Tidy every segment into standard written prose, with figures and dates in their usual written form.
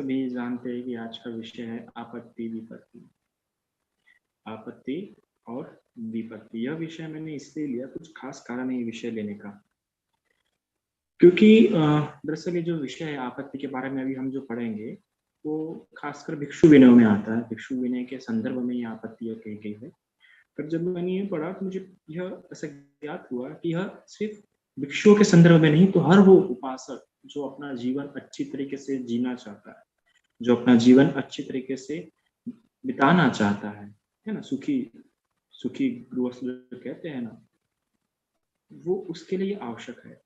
सभी जानते हैं कि आज का विषय है आपत्ति विपत्ति। आपत्ति और विपत्ति, यह विषय मैंने इसलिए लिया, कुछ खास कारण है ये विषय लेने का, क्योंकि दरअसल ये जो विषय है आपत्ति के बारे में अभी हम जो पढ़ेंगे वो खासकर भिक्षु विनय में आता है। भिक्षु विनय के संदर्भ में ये आपत्ति कही गई है। पर जब मैंने ये पढ़ा तो मुझे यह ऐसा ज्ञात हुआ कि यह सिर्फ भिक्षुओं के संदर्भ में नहीं, तो हर वो उपासक जो अपना जीवन अच्छी तरीके से जीना चाहता है, जो अपना जीवन अच्छी तरीके से बिताना चाहता है ना, सुखी सुखी गृहस्थ जो कहते हैं ना, वो उसके लिए आवश्यक है।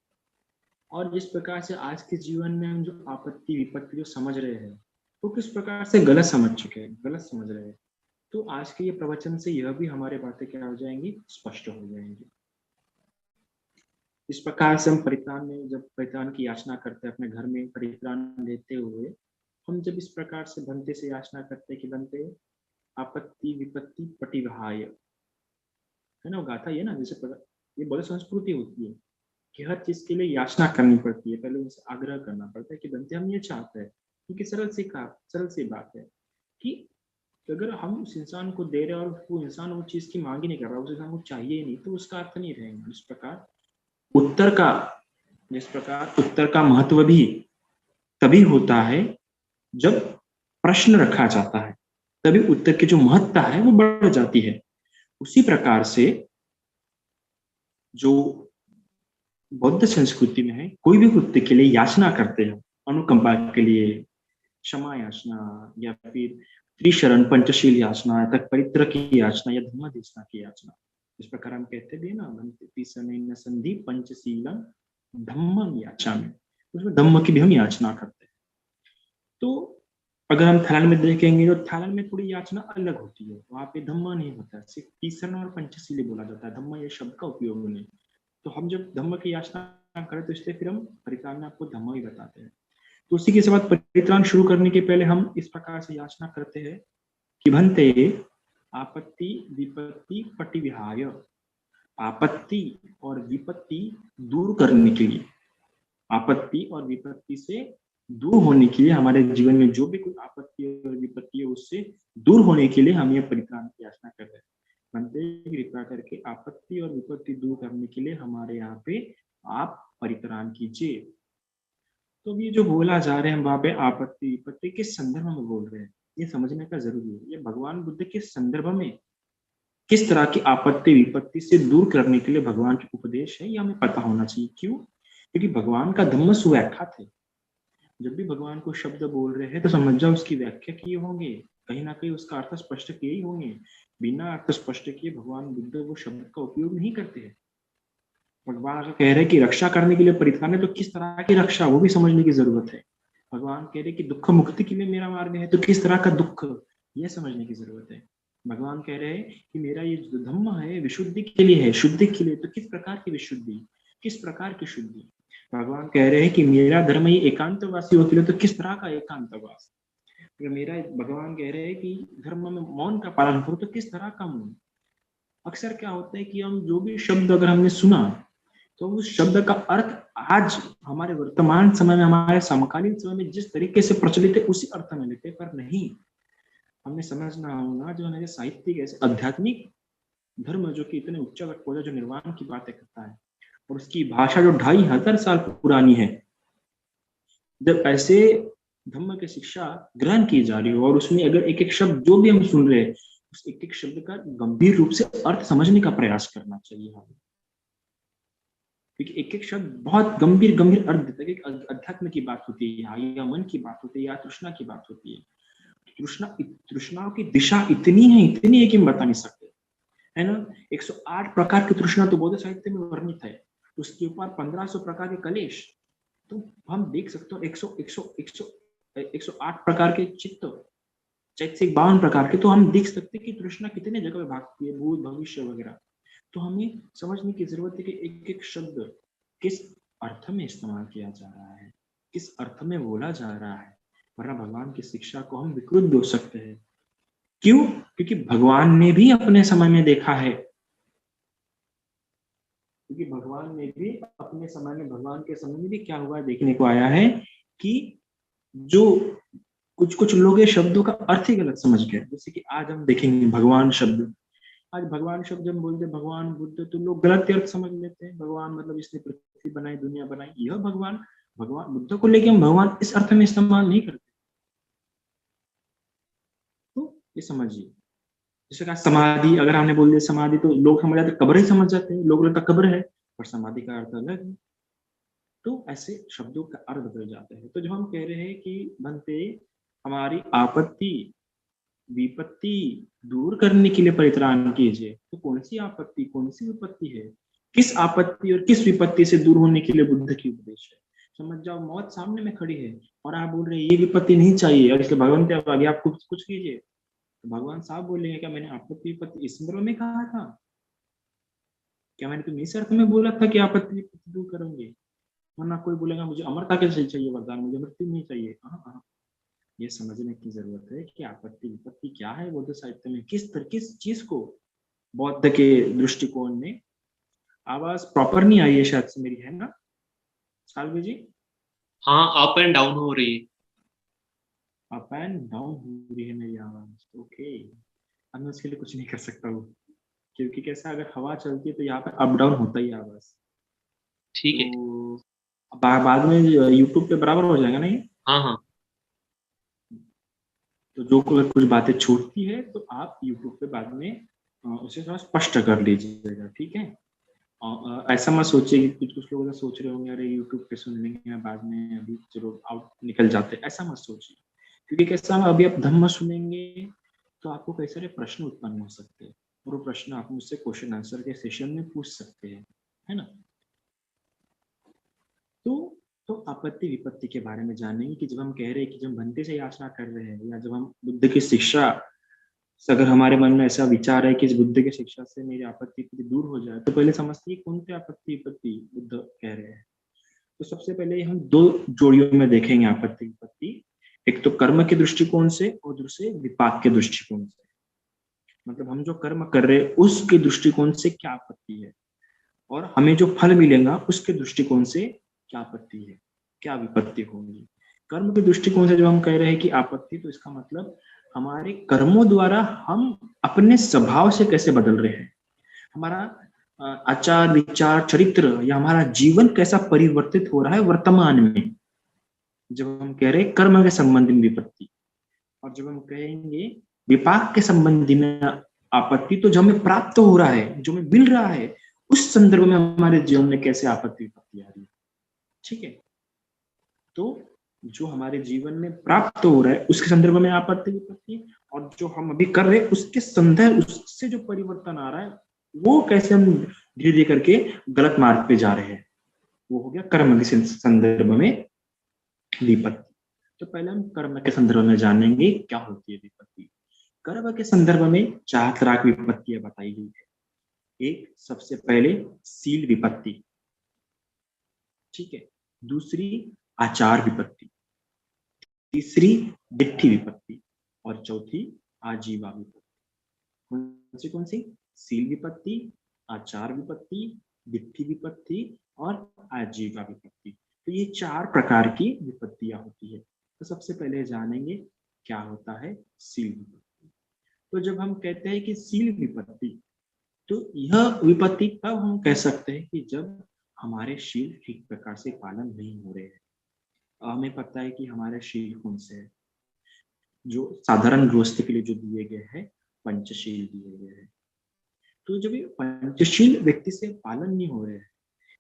और जिस प्रकार से आज के जीवन में हम जो आपत्ति विपत्ति जो समझ रहे हैं वो किस प्रकार से गलत समझ चुके हैं, गलत समझ रहे हैं, तो आज के ये प्रवचन से यह भी हमारे बातें क्या हो जाएंगी, स्पष्ट हो जाएंगी। इस प्रकार से हम परित्राण में, जब परित्राण की याचना करते हैं अपने घर में परित्राण लेते हुए, हम जब इस प्रकार से बनते से याचना करते हैं कि बनते आपत्ति विपत्ति पटिवहाय, है ना, वो गाथा ये ना, जैसे ये बड़ी संस्कृति होती है कि हर चीज के लिए याचना करनी पड़ती है, पहले उनसे आग्रह करना पड़ता है कि बनते हम ये चाहते हैं, क्योंकि सरल सी बात है कि अगर हम उस इंसान को दे रहे हैं और वो इंसान वो चीज की मांग ही नहीं कर रहा, उस इंसान को चाहिए ही नहीं, तो उसका अर्थ नहीं रहेगा। उत्तर का जिस प्रकार उत्तर का महत्व भी तभी होता है जब प्रश्न रखा जाता है, तभी उत्तर की जो महत्ता है वो बढ़ जाती है। उसी प्रकार से जो बौद्ध संस्कृति में है, कोई भी कृत्य के लिए याचना करते हैं, अनुकंपा के लिए क्षमा याचना, या फिर त्रिशरण पंचशील याचना, या तक परित्र की याचना, या धम्मादेशना की याचना। इस प्रकार हम कहते भी है ना, संधि पंचशीलम धम्मम याचामि, उसमें धम्म की भी हम याचना करते हैं। तो अगर हम थाईलैंड में देखेंगे तो थाईलैंड में थोड़ी याचना अलग होती है, वहां पे धम्म नहीं होता, सिर्फ तीसरा और पंचशील बोला जाता है, धम्म ये शब्द का उपयोग नहीं। तो हम जब धम्म की याचना करें तो इसलिए फिर हम परित्राण में आपको धम्म ही बताते हैं। तो उसी के साथ परित्राण शुरू करने के पहले हम इस प्रकार से याचना करते हैं कि भंते आपत्ति विपत्ति पटिविहाय, आपत्ति और विपत्ति दूर करने के लिए, आपत्ति और विपत्ति से दूर होने के लिए, हमारे जीवन में जो भी कोई आपत्ति और विपत्ति है उससे दूर होने के लिए हम ये परित्राण की याचना कर रहे हैं। बनते कृपया करके आपत्ति और विपत्ति दूर करने के लिए हमारे यहाँ पे आप परित्राण कीजिए। तो अभी जो बोला जा रहे हैं वहां पे आपत्ति विपत्ति किस संदर्भ में बोल रहे हैं, ये समझने का जरूरी है। ये भगवान बुद्ध के संदर्भ में किस तरह की आपत्ति विपत्ति से दूर करने के लिए भगवान के उपदेश है, ये हमें पता होना चाहिए। क्यों? क्योंकि भगवान का धम्म सुव्याख्यात है। जब भी भगवान को शब्द बोल रहे हैं तो समझ जाओ उसकी व्याख्या किए होंगे, कहीं ना कहीं उसका अर्थ स्पष्ट किए ही होंगे। बिना अर्थ स्पष्ट किए भगवान बुद्ध वो शब्द का उपयोग नहीं करते हैं। भगवान अगर कह रहे हैं कि रक्षा करने के लिए परित्राण है, तो किस तरह की रक्षा वो भी समझने की जरूरत है। भगवान कह रहे हैं कि दुख मुक्ति के लिए मेरा मार्ग है, तो किस तरह का दुख, ये समझने की जरूरत है। भगवान कह रहे हैं कि मेरा ये जो धम्म है विशुद्धि के लिए है, शुद्धि के लिए, तो किस प्रकार की विशुद्धि, किस प्रकार की शुद्धि। भगवान कह रहे हैं कि मेरा धर्म ही एकांतवासियों के लिए, तो किस तरह का एकांतवास। मेरा भगवान कह रहे हैं कि धर्म में मौन का पालन करो, तो किस तरह का मौन। अक्सर क्या होता है कि हम जो भी शब्द अगर हमने सुना तो उस शब्द का अर्थ आज हमारे वर्तमान समय में, हमारे समकालीन समय में जिस तरीके से प्रचलित है उसी अर्थ में लेते, पर नहीं। हमें समझना होगा जो हमारे साहित्यिक ऐसे आध्यात्मिक धर्म जो कि इतने उच्च पौधा जो निर्वाण की बातें करता है और उसकी भाषा जो 2500 साल पुरानी है, जब ऐसे धम्म की शिक्षा ग्रहण की जा रही हो और उसमें अगर एक एक शब्द जो भी हम सुन रहे हैं उस एक एक शब्द का गंभीर रूप से अर्थ समझने का प्रयास करना चाहिए हमें। क्योंकि एक एक शब्द बहुत गंभीर गंभीर अर्थ देता है। कि अध्यात्म की बात होती है या मन की बात होती है या तृष्णा की बात होती है। तृष्णाओं की दिशा इतनी है कि हम बता नहीं सकते, है ना। 108 प्रकार की तृष्णा तो बौद्ध साहित्य में वर्णित है, उसके ऊपर 1500 प्रकार के कलेश, तो हम देख सकते हो 108 प्रकार के चित्त, चैतसिक 52 प्रकार के, तो हम देख सकते हैं कि तृष्णा कितने जगह में भागती है, भूत भविष्य वगैरह। तो हमें समझने की जरूरत है कि एक एक शब्द किस अर्थ में इस्तेमाल किया जा रहा है, किस अर्थ में बोला जा रहा है, वरना भगवान की शिक्षा को हम विकृत भी हो सकते हैं। क्यों? क्योंकि भगवान ने भी अपने समय में देखा है, क्योंकि भगवान ने भी अपने समय में, भगवान के समय में भी क्या हुआ देखने को आया है कि जो कुछ कुछ लोग ये शब्दों का अर्थ ही गलत समझ गए। जैसे कि आज हम देखेंगे भगवान शब्द, आज भगवान शब्द जब बोलते हैं भगवान बुद्ध, तो लोग गलत अर्थ समझ लेते हैं। भगवान मतलब इसने पृथ्वी बनाई, दुनिया बनाई, यह भगवान, भगवान बुद्ध को लेके हम भगवान इस अर्थ में इस्तेमाल नहीं करते। तो ये समझिए, जैसे कहा समाधि, अगर हमने बोल दिया समाधि तो लोग समझ जाते, कब्र ही समझ जाते हैं, लोग लगता कब्र है, पर समाधि का अर्थ अलग है। तो ऐसे शब्दों का अर्थ बदल जाते हैं। तो जो हम कह रहे हैं कि बनते हमारी आपत्ति विपत्ति दूर करने के लिए परित्राण कीजिए, तो कौन सी आपत्ति कौन सी विपत्ति है, किस आपत्ति और किस विपत्ति से दूर होने के लिए बुद्ध की उपदेश है। समझ जाओ, मौत सामने में खड़ी है और आप बोल रहे हैं ये विपत्ति नहीं चाहिए, और इसलिए भगवान के आगे आप कुछ कुछ कीजिए, तो भगवान साहब बोलेंगे क्या मैंने आपत्ति विपत्ति इस संदर्भ में कहा था? क्या मैंने तुम्हें इस अर्थ में बोला था कि आपत्ति विपत्ति दूर करोगे? वरना कोई बोलेगा मुझे अमरता कैसे चाहिए वरदान, मुझे मृत्यु नहीं चाहिए। हाँ हाँ, ये समझने की जरूरत है कि आपत्ति विपत्ति क्या है बौद्ध साहित्य में, किस चीज को बौद्ध के दृष्टिकोण में। आवाज प्रॉपर नहीं आई है शायद से मेरी, है ना सालवी जी? हाँ, अप एंड डाउन हो रही है। अप एंड डाउन हो रही है मेरी आवाज, ओके। अब मैं उसके लिए कुछ नहीं कर सकता हूँ, क्योंकि कैसा अगर हवा चलती है तो यहाँ पे अप डाउन होता ही है आवाज। ठीक है। तो बाद में यूट्यूब पे बराबर हो जाएगा ना ये? हाँ हाँ। तो जो कुछ बातें छूटती है तो आप यूट्यूब पे बाद में उसे थोड़ा स्पष्ट कर लीजिएगा, ठीक है? ऐसा मत सोचिए कि कुछ कुछ लोग सोच रहे होंगे अरे यूट्यूब पे सुन लेंगे बाद में, अभी चलो आउट निकल जाते, ऐसा मत सोचिए। क्योंकि कैसा अभी आप धम्म सुनेंगे तो आपको कई सारे प्रश्न उत्पन्न हो सकते हैं, और वो प्रश्न आप मुझसे क्वेश्चन आंसर के सेशन में पूछ सकते हैं, है ना? तो तो आपत्ति विपत्ति के बारे में जानेंगे कि जब हम कह रहे हैं कि जब हम बनते से याचना कर रहे हैं, या जब हम बुद्ध की शिक्षा, अगर हमारे मन में ऐसा विचार है कि इस बुद्ध की शिक्षा से मेरी आपत्ति विपत्ति दूर हो जाए, तो पहले समझते हैं कौन सी आपत्ति विपत्ति बुद्ध कह रहे हैं। तो सबसे पहले हम दो जोड़ियों में देखेंगे आपत्ति विपत्ति, एक तो कर्म के दृष्टिकोण से और दूसरे विपाक के दृष्टिकोण से। मतलब हम जो कर्म कर रहे हैं उसके दृष्टिकोण से क्या आपत्ति है, और हमें जो फल मिलेगा उसके दृष्टिकोण से क्या आपत्ति है, क्या विपत्ति होगी। कर्म के दृष्टिकोण से जो हम कह रहे हैं कि आपत्ति, तो इसका मतलब हमारे कर्मों द्वारा हम अपने स्वभाव से कैसे बदल रहे हैं, हमारा आचार विचार चरित्र या हमारा जीवन कैसा परिवर्तित हो रहा है वर्तमान में, जब हम कह रहे हैं कर्म के संबंधी में विपत्ति। और जब हम कहेंगे विपाक के संबंधी में आपत्ति, तो जो हमें प्राप्त हो रहा है, जो हमें मिल रहा है, उस संदर्भ में हमारे जीवन में कैसे आपत्ति विपत्ति आ रही है, ठीक है? तो जो हमारे जीवन में प्राप्त हो रहा है उसके संदर्भ में आपत्ति विपत्ति, और जो हम अभी कर रहे हैं उसके संदर्भ, उससे जो परिवर्तन आ रहा है वो कैसे हम धीरे धीरे करके गलत मार्ग पे जा रहे हैं, वो हो गया कर्म के संदर्भ में विपत्ति। तो पहले हम कर्म के संदर्भ में जानेंगे क्या होती है विपत्ति। कर्म के संदर्भ में 4 तरह की विपत्तियां बताई गई है। एक सबसे पहले सील विपत्ति, ठीक है? दूसरी आचार विपत्ति, तीसरी दिट्ठी विपत्ति, और चौथी आजीवा विपत्ति। कौन सी? सील विपत्ति, आचार विपत्ति, दिट्ठी विपत्ति और आजीवा विपत्ति। तो ये 4 प्रकार की विपत्तियां होती है। तो सबसे पहले जानेंगे क्या होता है सील विपत्ति। तो जब हम कहते हैं कि सील विपत्ति, तो यह विपत्ति तब हम कह सकते हैं कि जब हमारे शील ठीक प्रकार से पालन नहीं हो रहे हैं। हमें पता है कि हमारे शील कौन से है, जो साधारण गृहस्थ के लिए जो दिए गए हैं, पंचशील दिए गए हैं। तो जब ये पंचशील व्यक्ति से पालन नहीं हो रहे हैं,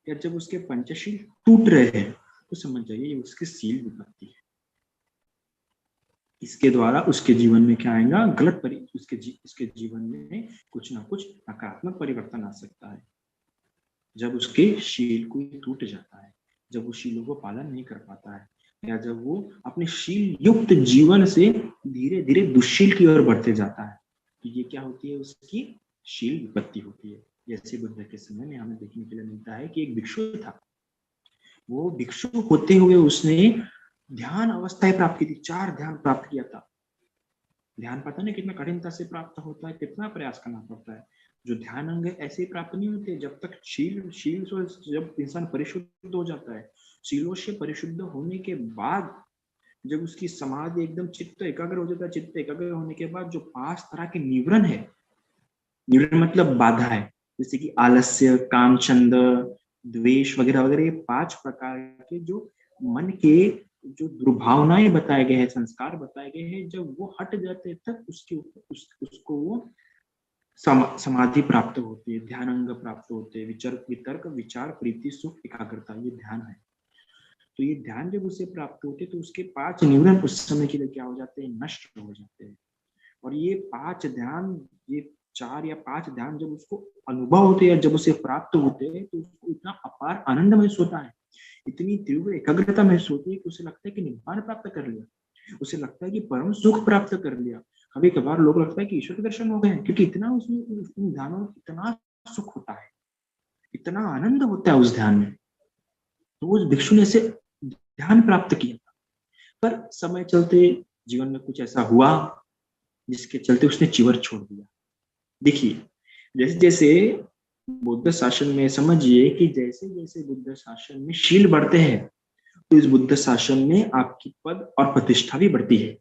या जब उसके पंचशील टूट रहे हैं, तो समझ जाइए ये उसकी सील विपत्ति है। इसके द्वारा उसके जीवन में क्या आएगा, उसके जीवन में कुछ ना कुछ नकारात्मक परिवर्तन आ सकता है। जब उसके शील को टूट जाता है, जब वो शीलों को पालन नहीं कर पाता है, या जब वो अपने शील युक्त जीवन से धीरे धीरे दुश्शील की ओर बढ़ते जाता है, तो ये क्या होती है, उसकी शील विपत्ति होती है। जैसे बुद्ध के समय में हमें देखने के लिए मिलता है कि एक भिक्षु था। वो भिक्षु होते हुए उसने ध्यान अवस्थाएं प्राप्त की थी, 4 ध्यान प्राप्त किया था। ध्यान पता नहीं कितना कठिनता से प्राप्त होता है, कितना प्रयास करना पड़ता है। जो ध्यान अंग ऐसे ही प्राप्त नहीं होते, जब तक शील शील से जब इंसान परिशुद्ध हो जाता है, शीलों से परिशुद्ध होने के बाद जब उसकी समाधि एकदम चित्त एकाग्र हो जाता है, चित्त एकाग्र होने के बाद जो 5 तरह के निवरण है, निवरण मतलब बाधा है, जैसे कि आलस्य, काम छंद, द्वेष वगैरह वगैरह, ये 5 प्रकार के जो मन के जो दुर्भावनाएं बताए गए हैं, संस्कार बताए गए हैं, जब वो हट जाते हैं तब उसके उसको वो समाधि प्राप्त होती है, ध्यान अंग प्राप्त होते हैं, वितर्क, विचार, प्रीति, सुख, एकाग्रता, ये ध्यान है। तो ये ध्यान जब उसे प्राप्त होते तो उसके 5 निवरण उस समय के लिए क्या हो जाते हैं, नष्ट हो जाते हैं। और ये 5 ध्यान, ये 4 या 5 ध्यान जब उसको अनुभव होते हैं, जब उसे प्राप्त होते हैं, तो उसको इतना अपार आनंद महसूस होता है, इतनी तीव्र एकाग्रता महसूस होती है कि उसे लगता है कि निब्बान प्राप्त कर लिया, उसे लगता है कि परम सुख प्राप्त कर लिया। कभी कभार लोग लगता है कि ईश्वर के दर्शन हो गए हैं, क्योंकि इतना उसमें उन ध्यानों में इतना सुख होता है, इतना आनंद होता है उस ध्यान में। तो उस भिक्षु ने ऐसे ध्यान प्राप्त किया, पर समय चलते जीवन में कुछ ऐसा हुआ जिसके चलते उसने चिवर छोड़ दिया। देखिए, जैसे जैसे बुद्ध शासन में, समझिए कि जैसे जैसे बुद्ध शासन में शील बढ़ते हैं, तो इस बुद्ध शासन में आपकी पद और प्रतिष्ठा भी बढ़ती है।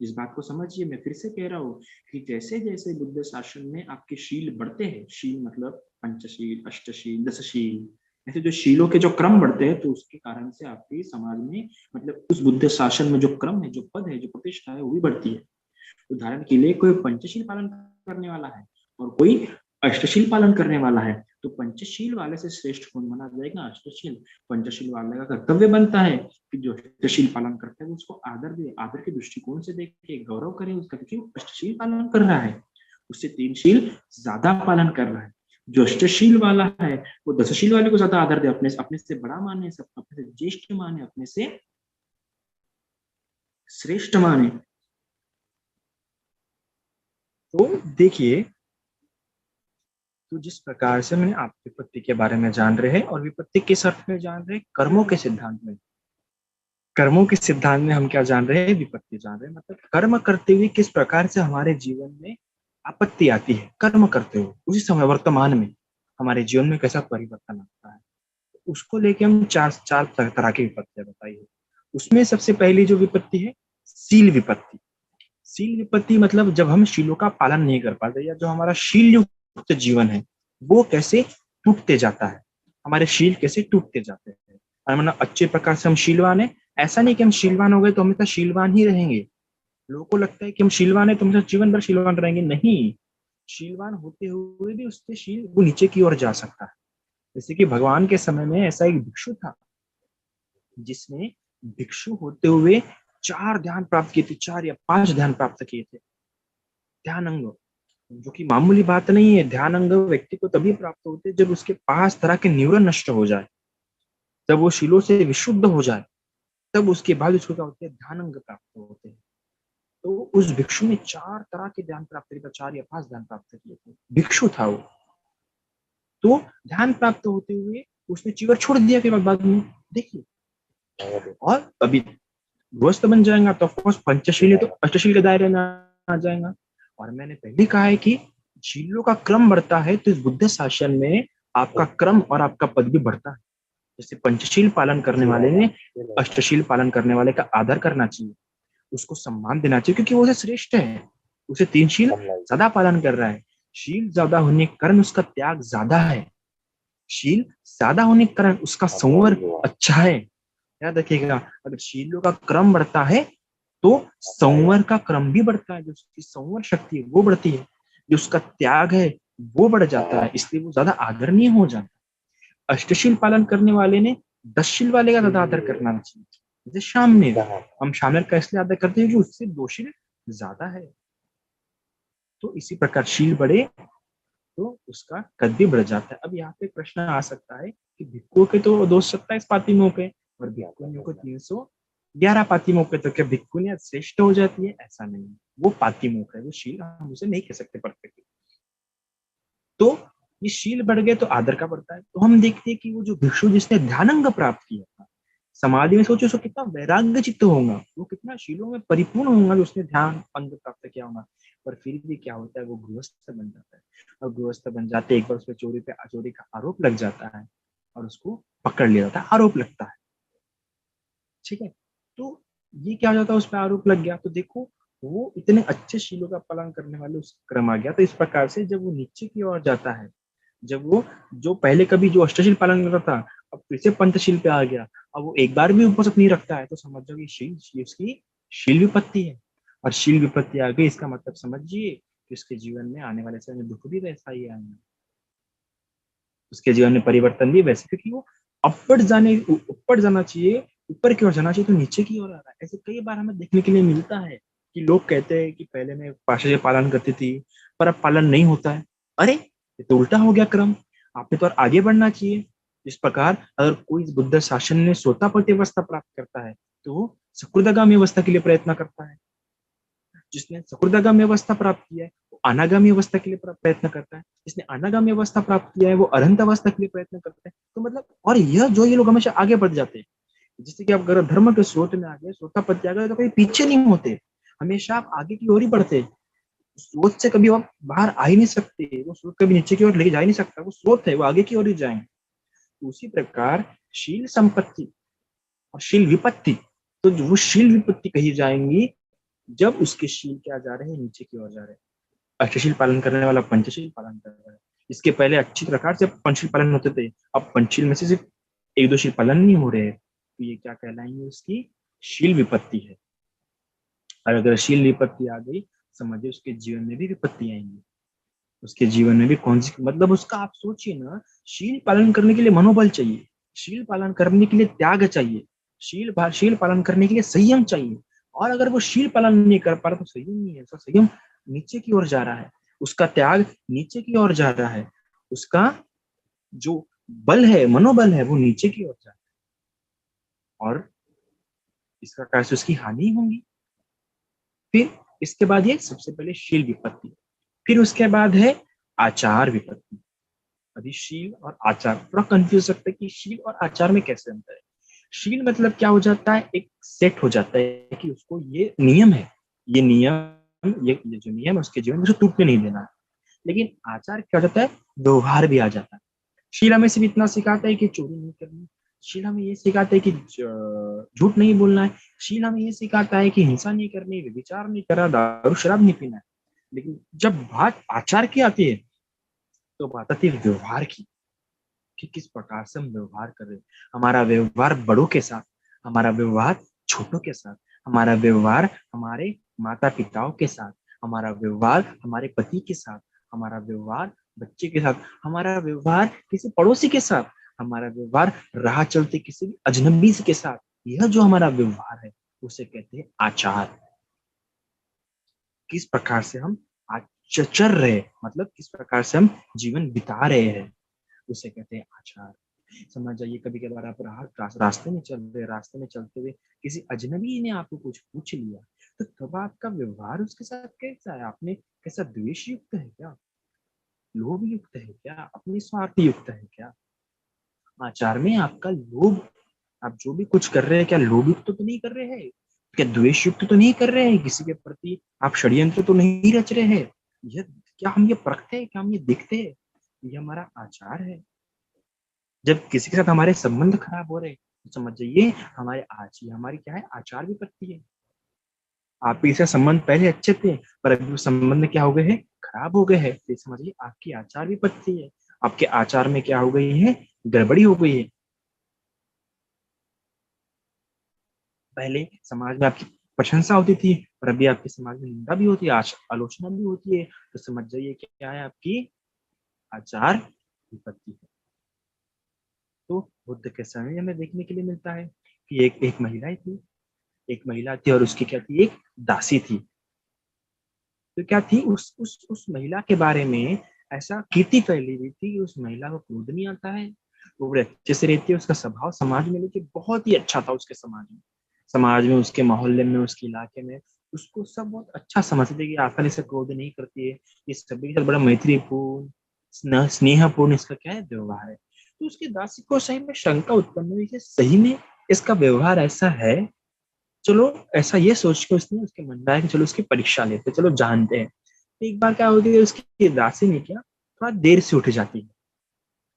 इस बात को समझिए, मैं फिर से कह रहा हूँ कि जैसे जैसे बुद्ध शासन में आपके शील बढ़ते हैं, शील मतलब पंचशील, अष्टशील, दशशील, ऐसे जो शीलों के जो क्रम बढ़ते हैं, तो उसके कारण से आपके समाज में, मतलब उस बुद्ध शासन में जो क्रम है, जो पद है, जो प्रतिष्ठा है, वो भी बढ़ती है। उदाहरण के लिए कोई पंचशील पालन करने वाला है और कोई अष्टशील पालन करने वाला है, तो पंचशील वाले से श्रेष्ठ कौन माना जाएगा, अष्टशील। पंचशील वाले का कर्तव्य बनता है कि जो अष्टशील पालन करता है उसको आदर दे, आदर के दृष्टिकोण से देखे, गौरव करे उसका, क्योंकि वो अष्टशील पालन कर रहा है, उससे 3 शील ज्यादा पालन कर रहा है। जो अष्टशील वाला है वो 10शील वाले को ज्यादा आदर दे, अपने से बड़ा माने, सब अपने से ज्येष्ठ माने, अपने से श्रेष्ठ माने। तो देखिए, तो जिस प्रकार से मैंने आप विपत्ति के बारे में जान रहे हैं, और विपत्ति किस अर्थ में जान रहे हैं, कर्मों के सिद्धांत में। कर्मों के सिद्धांत में हम क्या जान रहे हैं, विपत्ति जान रहे हैं, मतलब कर्म करते हुए किस प्रकार से हमारे जीवन में आपत्ति आती है, कर्म करते हुए उसी समय वर्तमान में हमारे जीवन में कैसा परिवर्तन आता है, उसको लेके हम चार चार तरह की विपत्तियां बताई है। उसमें सबसे पहली जो विपत्ति है, शील विपत्ति। शील विपत्ति मतलब जब हम शीलों का पालन नहीं कर पाते, या जो हमारा शील युक्त जीवन है वो कैसे टूटते जाता है, हमारे शील कैसे टूटते जाते हैं। और मतलब अच्छे प्रकार से हम शीलवान है, ऐसा नहीं कि हम शीलवान हो गए तो हमेशा शीलवान ही रहेंगे। लोगों को लगता है कि हम शीलवान है तो हमेशा जीवन भर शीलवान रहेंगे, नहीं। शीलवान होते हुए भी उससे शील वो नीचे की ओर जा सकता है। जैसे कि भगवान के समय में ऐसा एक भिक्षु था जिसने भिक्षु होते हुए 4 ध्यान प्राप्त किए थे, 4 या 5 ध्यान प्राप्त किए थे। ध्यान अंग, जो कि मामूली बात नहीं है। ध्यान अंग व्यक्ति को तभी प्राप्त होते हैं जब उसके 5 तरह के निवरण नष्ट हो जाए, जब वो शीलों से विशुद्ध हो जाए, तब उसके बाद उसको क्या होते हैं, ध्यान अंग प्राप्त होते हैं। तो उस भिक्षु ने 4 तरह के ध्यान प्राप्त किए थे, 4 या 5 ध्यान प्राप्त किए थे, भिक्षु था वो। तो ध्यान प्राप्त होते हुए उसने चिवर छोड़ दिया के बाद में, देखिए। और अभी गृहस्थ बन जाएगा तो ऑफकोर्स पंचशील तो अष्टशील के दायरे में आ जाएगा। और मैंने पहले कहा है कि शीलों का क्रम बढ़ता है, तो इस बुद्ध शासन में आपका क्रम और आपका पद भी बढ़ता है। जैसे पंचशील पालन करने वाले ने अष्टशील पालन करने वाले का आदर करना चाहिए, उसको सम्मान देना चाहिए, क्योंकि वो उसे श्रेष्ठ है, उसे 3 शील ज्यादा पालन कर रहा है। शील ज्यादा होने के कारण उसका त्याग ज्यादा है, शील ज्यादा होने के कारण उसका संवर अच्छा है। याद रखिएगा, अगर शीलों का क्रम बढ़ता है तो संवर का क्रम भी बढ़ता है, जो उसकी संवर शक्ति है वो बढ़ती है, जो उसका त्याग है वो बढ़ जाता है, इसलिए वो ज्यादा आदरणीय हो जाता है। अष्टशील पालन करने वाले ने 10शील वाले का ज्यादा आदर करना चाहिए। जैसे शामनेर, हम शामनेर का इसलिए आदर करते हैं कि उससे 2 शील ज्यादा है। तो इसी प्रकार शील बढ़े तो उसका कद भी बढ़ जाता है। अब यहाँ पे प्रश्न आ सकता है कि भिक्षुओं के तो 227 पातिमों पे और भिक्षुनियों को 311 पातिमों पे, तो क्या भिक्षुनियां श्रेष्ठ हो जाती है? ऐसा नहीं है, वो पातिमोख है, वो शील हम उसे नहीं कह सकते परफेक्ट। तो ये शील बढ़ गए तो आदर का बढ़ता है। तो हम देखते हैं कि वो जो भिक्षु जिसने ध्यानंग प्राप्त किया था, समाधि में सोचो उसको कितना वैराग्य चित्त होगा, वो कितना शीलों में परिपूर्ण होगा जो उसने ध्यान अंग प्राप्त किया होगा। पर फिर भी क्या होता है, वो गृहस्थ बन जाता है। और गृहस्थ बन जाते एक बार उसमें चोरी का आरोप लग जाता है और उसको पकड़ लिया जाता है, आरोप लगता है। ठीक है। तो ये क्या हो जाता है, उस पर आरोप लग गया। तो देखो वो इतने अच्छे शीलों का पालन करने वाले उस क्रम आ गया। तो इस प्रकार से जब वो नीचे की ओर जाता है, जब वो जो पहले कभी जो अष्टशील पालन करता था, अब फिर से पंचशील पे आ गया, अब वो एक बार भी उपवास नहीं रखता है, तो समझ जाओ कि शील उसकी शील विपत्ति है। और शील विपत्ति आ गई, इसका मतलब समझिए कि उसके जीवन में आने वाले समय में दुख भी वैसा ही आएगा, उसके जीवन में परिवर्तन भी वैसे, क्योंकि वो ऊपर जाना चाहिए, ऊपर की ओर जाना चाहिए, तो नीचे की ओर आ रहा है। ऐसे कई बार हमें देखने के लिए मिलता है कि लोग कहते हैं कि पहले मैं पाशा पालन करती थी, पर अब पालन नहीं होता है। अरे ये तो उल्टा हो गया क्रम, आपने तो और आगे बढ़ना चाहिए। इस प्रकार अगर कोई बुद्ध शासन में सोतापति अवस्था प्राप्त करता है, तो वो सकृदागामी अवस्था के लिए प्रयत्न करता है। जिसने सकृदागामी अवस्था प्राप्त किया है वो अनागामी अवस्था के लिए प्रयत्न करता है, जिसने अनागामी अवस्था प्राप्त किया है वो अरहंत अवस्था के लिए प्रयत्न करता है। तो मतलब, और यह जो ये लोग हमेशा आगे बढ़ जाते हैं। जैसे कि आप अगर धर्म के स्रोत में आ गए, सोतापत्ति आ गए, तो कभी पीछे नहीं होते, हमेशा आप आगे की ओर ही बढ़ते। स्रोत से कभी आप बाहर आ ही नहीं सकते, वो स्रोत कभी नीचे की ओर लेके जा ही नहीं सकता, वो स्रोत है, वो आगे की ओर ही जाएंगे। तो उसी प्रकार शील संपत्ति और शील विपत्ति, तो वो शील विपत्ति कही जाएंगी जब उसके शील क्या जा रहे हैं, नीचे की ओर जा रहे हैं। अष्टशील पालन करने वाला पंचशील पालन कर रहा है। इसके पहले अच्छी प्रकार से पंचशील पालन होते थे, अब पंचशील में से सिर्फ एक दो शील पालन नहीं हो रहे, तो ये क्या कहलाएंगे, उसकी शील विपत्ति है। और अगर शील विपत्ति आ गई, समझिए उसके जीवन में भी विपत्ति आएंगी। उसके जीवन में भी कौन सी, मतलब उसका आप सोचिए ना, शील पालन करने के लिए मनोबल चाहिए, शील पालन करने के लिए त्याग चाहिए, शील पालन करने के लिए संयम चाहिए। और अगर वो शील पालन नहीं कर पा रहा, तो संयम नहीं है, उसका संयम नीचे की ओर जा रहा है, उसका त्याग नीचे की ओर जा रहा है, उसका जो बल है, मनोबल है, वो नीचे की ओर जा रहा है, और इस प्रकार से उसकी हानि होगी। फिर इसके बाद ये सबसे पहले शील विपत्ति, फिर उसके बाद है आचार विपत्ति। अभी शील और आचार थोड़ा कंफ्यूज सकते हैं कि शील और आचार में कैसे अंतर है। शील मतलब क्या हो जाता है, एक सेट हो जाता है कि उसको ये नियम है, ये नियम, ये जो नियम है उसके जीवन में उसे टूटने नहीं देना है। लेकिन आचार क्या हो जाता है, व्यवहार भी आ जाता है। शील हमें सिर्फ इतना सिखाता है कि चोरी नहीं करनी, शील हमें ये सिखाता है कि झूठ नहीं बोलना है, शील हमें ये सिखाता है कि हिंसा नहीं करनी, विचार नहीं करना, दारू शराब नहीं पीना है। लेकिन जब बात आचार की आती है, तो बात आती है व्यवहार की, कि किस प्रकार से हम व्यवहार कर रहे हैं। हमारा व्यवहार बड़ों के साथ, हमारा व्यवहार छोटों के साथ, हमारा व्यवहार हमारे माता पिताओं के साथ, हमारा व्यवहार हमारे पति के साथ, हमारा व्यवहार बच्चे के साथ, हमारा व्यवहार किसी पड़ोसी के साथ, हमारा व्यवहार राह चलते किसी भी अजनबी के साथ, यह जो हमारा व्यवहार है उसे कहते हैं आचार। किस प्रकार से हम चर रहे, मतलब किस प्रकार से हम जीवन बिता रहे हैं, उसे कहते हैं आचार। समझ जाइए, कभी कभार आप रास्ते में चल रहे, रास्ते में चलते हुए किसी अजनबी ने आपको कुछ पूछ लिया, तो तब आपका व्यवहार उसके साथ कैसा है, आपने कैसा, द्वेष युक्त है क्या, लोभ युक्त है क्या, अपनी स्वार्थ युक्त है क्या। आचार में आपका लोभ, आप जो भी कुछ कर रहे हैं, क्या लोभ युक्त तो नहीं कर रहे हैं, क्या द्वेष युक्त तो नहीं कर रहे हैं, किसी के प्रति आप षड्यंत्र तो नहीं रच रहे हैं। यह क्या हम ये परखते हैं, क्या हम ये देखते हैं, ये हमारा आचार है। जब किसी के साथ हमारे संबंध खराब हो रहे, तो समझ जाइए हमारे आज ये हमारी क्या है, आचार विपत्ति है। आपके इससे संबंध पहले अच्छे थे, पर अभी वो संबंध क्या हो गए हैं, खराब हो गए हैं, तो समझिए आपकी आचार विपत्ति है। आपके आचार में क्या हो गई है, गड़बड़ी हो गई है। पहले समाज में आपकी प्रशंसा होती थी, पर अभी आपके समाज में निंदा भी होती है, आलोचना भी होती है। तो समझ जाइए क्या है, आपकी आचार विपत्ति है। तो बुद्ध के समय में हमें देखने के लिए मिलता है कि एक महिला थी, एक महिला थी और उसकी क्या थी, एक दासी थी। तो क्या थी, उस महिला के बारे में ऐसा कीर्ति फैली हुई थी कि उस महिला को क्रोध नहीं आता है, वो बड़े अच्छे से रहती है, उसका स्वभाव समाज में लेके बहुत ही अच्छा था। उसके समाज में उसके मोहल्ले में, उसके इलाके में उसको सब बहुत अच्छा समझते थे कि आसानी से क्रोध नहीं करती है, ये सभी के साथ बड़ा मैत्रीपूर्ण स्नेहपूर्ण इसका क्या है, व्यवहार है। तो उसकी दासी को सही में शंका उत्पन्न हुई कि सही में इसका व्यवहार ऐसा है। चलो ऐसा ये सोच के उसने, उसके मन में आया कि चलो उसकी परीक्षा लेते, चलो जानते हैं। तो एक बार क्या होती है, उसकी दासी ने क्या, थोड़ा देर से उठ जाती है।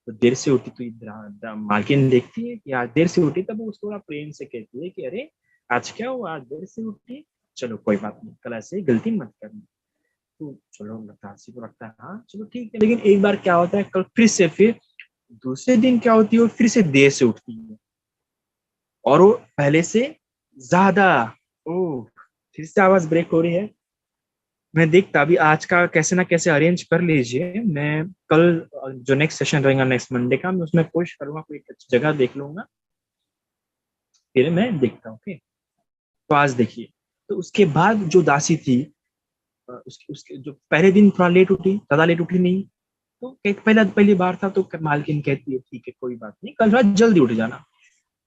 तो देर से उठी तो मालकिन देखती है कि आज देर से उठी, तब वो उसको थोड़ा प्रेम से कहती है कि अरे आज क्या हुआ, आज देर से उठी, चलो कोई बात नहीं, कल ऐसे गलती मत करना। तो चलो दासी को लगता है हाँ चलो ठीक है, लेकिन एक बार क्या होता है, कल फिर दूसरे दिन क्या होती है, वो फिर से देर से उठती है और वो पहले से ज्यादा। ओ, फिर से आवाज ब्रेक हो रही है। मैं देखता अभी आज का कैसे ना कैसे अरेंज कर लीजिए। मैं कल जो नेक्स्ट सेशन रहेगा नेक्स्ट मंडे का, मैं उसमें कोशिश करूंगा कोई अच्छी जगह देख लूंगा, फिर मैं देखता हूँ। ओके, तो आज देखिए, तो उसके बाद जो दासी थी, उसके उसके जो पहले दिन थोड़ा लेट उठी, ज्यादा लेट उठी नहीं, तो पहली बार था तो मालकिन कहती है ठीक है कोई बात नहीं, कल थोड़ा जल्दी उठ जाना।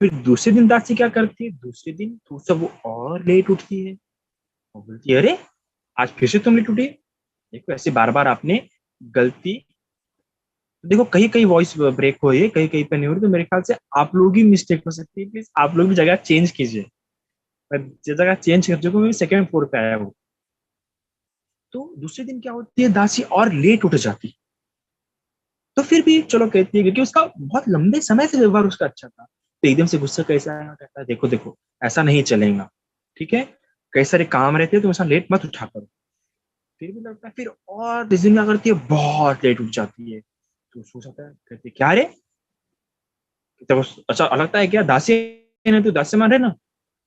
फिर दूसरे दिन दासी क्या करती है, दूसरे दिन तो सब वो और लेट उठती है। वो बोलती है अरे आज फिर से तुम लेट उठी। देखो ऐसे बार बार आपने गलती, देखो कहीं कहीं वॉइस ब्रेक हो रही है, कहीं कहीं पे नहीं हो रही, तो मेरे ख्याल से आप लोग ही मिस्टेक हो सकती है, प्लीज आप लोग भी जगह चेंज कीजिए। मैं जगह चेंज कर चुका हूँ, मैं सेकंड फ्लोर पे आया हूँ। तो दूसरे दिन क्या होती है, दासी और लेट उठ जाती, तो फिर भी चलो कहती है, क्योंकि उसका बहुत लंबे समय से व्यवहार उसका अच्छा था। तो एकदम से गुस्सा कैसा आया, कहता है देखो देखो ऐसा नहीं चलेगा, ठीक है, कई सारे काम रहते हैं तो ऐसा लेट मत उठा करो। फिर भी लगता है, फिर और जिस दिन क्या करती है, बहुत लेट उठ जाती है। तो उसको जाता है, कहती है क्या रे, तो अच्छा लगता है क्या दासी है ना, तो दासी मान रहे ना,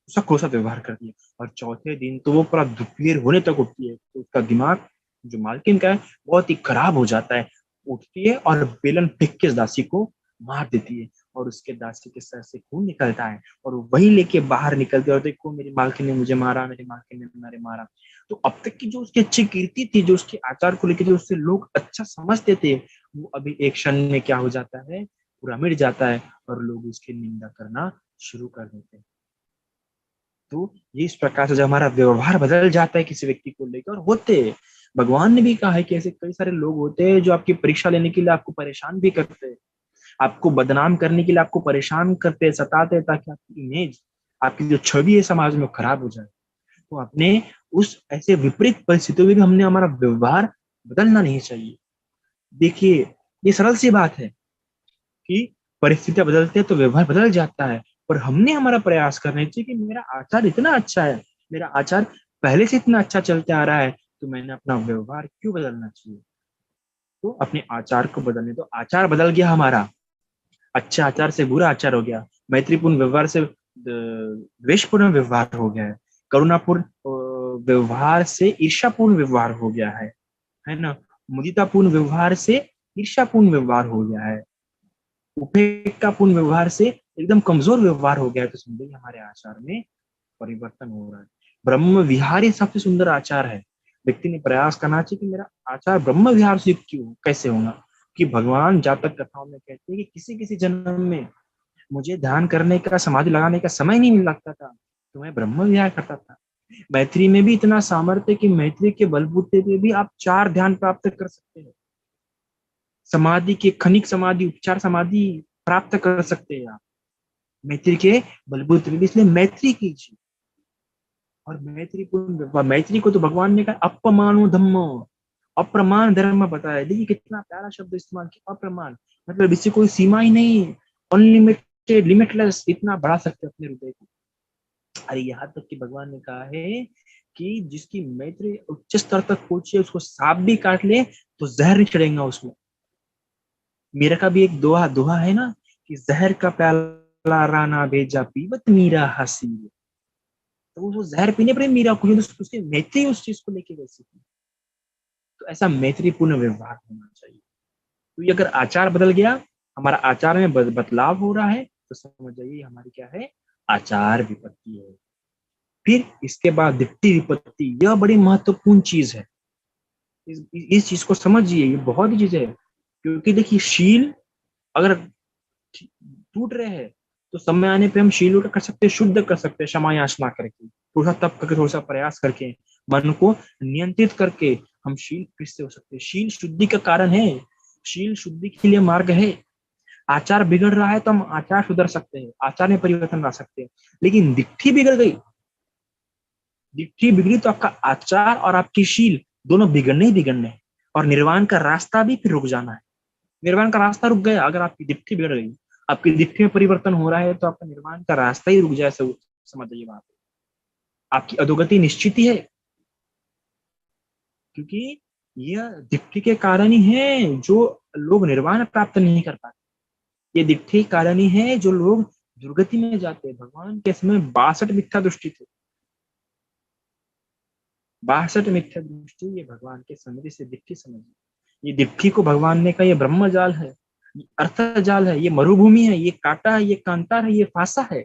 उसका कोसा व्यवहार करती है। और चौथे दिन तो वो पूरा दोपहर होने तक उठती है, तो उसका दिमाग जो मालकिन का है बहुत ही खराब हो जाता है। उठती है और बेलन फेंक के दासी को मार देती है, और उसके दासी के सर से खून निकलता है, और वही लेके बाहर निकलते और देखो मेरी मालकिन ने मुझे मारा, मेरी मालकिन ने मेरे मारा। तो अब तक की जो उसकी अच्छी कीर्ति थी, जो उसके आचार को लेकर जो उससे लोग अच्छा समझते थे, वो अभी एक क्षण में क्या हो जाता है, पूरा मिट जाता है, और लोग उसकी निंदा करना शुरू कर देते हैं। तो ये इस प्रकार से जब हमारा व्यवहार बदल जाता है किसी व्यक्ति को लेकर, और होते हैं, भगवान ने भी कहा है कि ऐसे कई सारे लोग होते हैं जो आपकी परीक्षा लेने के लिए आपको परेशान भी करते हैं, आपको बदनाम करने के लिए आपको परेशान करते हैं, सताते हैं, ताकि आपकी इमेज, आपकी जो छवि है समाज में खराब हो जाए। तो अपने उस ऐसे विपरीत परिस्थितियों में भी हमने हमारा व्यवहार बदलना नहीं चाहिए। देखिए, ये सरल सी बात है कि परिस्थितियां बदलते हैं तो व्यवहार बदल जाता है, पर हमने हमारा प्रयास करना चाहिए कि मेरा आचार इतना अच्छा है, मेरा आचार पहले से इतना अच्छा चलते आ रहा है, तो मैंने अपना व्यवहार क्यों बदलना चाहिए। तो अपने आचार को बदलने, तो आचार बदल गया हमारा, अच्छा आचार से बुरा आचार हो गया, मैत्रीपूर्ण व्यवहार से द्वेषपूर्ण व्यवहार हो गया है, करुणापूर्ण व्यवहार से ईर्ष्यापूर्ण व्यवहार हो गया है ना, मुदितापूर्ण व्यवहार से ईर्ष्यापूर्ण व्यवहार हो गया है, उपेक्षापूर्ण व्यवहार से एकदम कमजोर व्यवहार हो गया है। तो समझिए हमारे आचार में परिवर्तन हो रहा है। ब्रह्म विहारी सबसे सुंदर आचार है। व्यक्ति ने प्रयास करना चाहिए कि मेरा आचार ब्रह्म विहार से क्यों कैसे होगा, कि भगवान जातक कथाओं में कहते हैं कि किसी किसी जन्म में मुझे ध्यान करने का, समाधि लगाने का समय नहीं मिल लगता था, तो मैं ब्रह्म विहार करता था। मैत्री में भी इतना सामर्थ्य कि मैत्री के बलबूते पे भी आप 4 ध्यान प्राप्त कर सकते हैं, समाधि के खनिक समाधि, उपचार समाधि प्राप्त कर सकते हैं आप मैत्री के बलबूते पे भी। इसलिए मैत्री कीजिए, और मैत्री को तो भगवान ने कहा अपमानो धम्मो, अप्रमाण धर्म बताया। देखिए कितना प्यारा शब्द इस्तेमाल किया, अप्रमाण, मतलब इससे कोई सीमा ही नहीं, अनलिमिटेड, लिमिटलेस, इतना बढ़ा सकते अपने हृदय को। अरे यहाँ तक कि भगवान ने कहा है कि जिसकी मैत्री उच्च स्तर तक पहुंची है, उसको सांप भी काट ले तो जहर नहीं चढ़ेगा उसमें। मेरा का भी एक दोहा दोहा है ना, कि जहर का प्याला राना भेजा पीवत मीरा हसी। तो वो जहर पीने पर मीरा को, उसकी मैत्री उस चीज को लेके वैसी थी। तो ऐसा मैत्रीपूर्ण व्यवहार होना चाहिए। तो ये अगर आचार बदल गया, हमारा आचार में बदलाव हो रहा है, तो समझ जाइए हमारी क्या है, आचार विपत्ति है। फिर इसके बाद दिट्ठी विपत्ति, यह बड़ी महत्वपूर्ण चीज है। इस चीज को समझिए, ये बहुत ही चीज है। क्योंकि देखिए शील अगर टूट रहे हैं, तो समय आने पे हम शील कर सकते हैं, शुद्ध कर सकते हैं, क्षमा याचना करके, थोड़ा तप करके, थोड़ा सा प्रयास करके, मन को नियंत्रित करके हम शील फिर से हो सकते हैं। शील शुद्धि का कारण है, शील शुद्धि के लिए मार्ग है। आचार बिगड़ रहा है तो हम आचार सुधर सकते हैं, आचार में परिवर्तन ला सकते हैं। लेकिन दिट्ठी बिगड़ गई, दिट्ठी बिगड़ी तो आपका आचार और आपकी शील दोनों बिगड़ने ही बिगड़ने हैं, और निर्वाण का रास्ता भी फिर रुक जाना है। निर्वाण का रास्ता रुक गया अगर आपकी दिट्ठी बिगड़ गई, आपकी दिट्ठी में परिवर्तन हो रहा है, तो आपका निर्वाण का रास्ता ही रुक जाए, समझ जाइए बात। आपकी अधोगति निश्चित ही है, क्योंकि यह दिट्ठी के कारण ही है जो लोग निर्वाण प्राप्त नहीं कर पाते। ये दिट्ठी के कारण ही है जो लोग दुर्गति में जाते हैं। भगवान के समय 62 मिथ्या दृष्टि थे, 62 मिथ्या दृष्टि, ये भगवान के समय से दिट्ठी समझिए। ये दिट्ठी को भगवान ने कहा ये ब्रह्म जाल है, ये अर्थ जाल है, ये मरुभूमि है, ये कांटा है, ये कांतार है, ये फांसा है।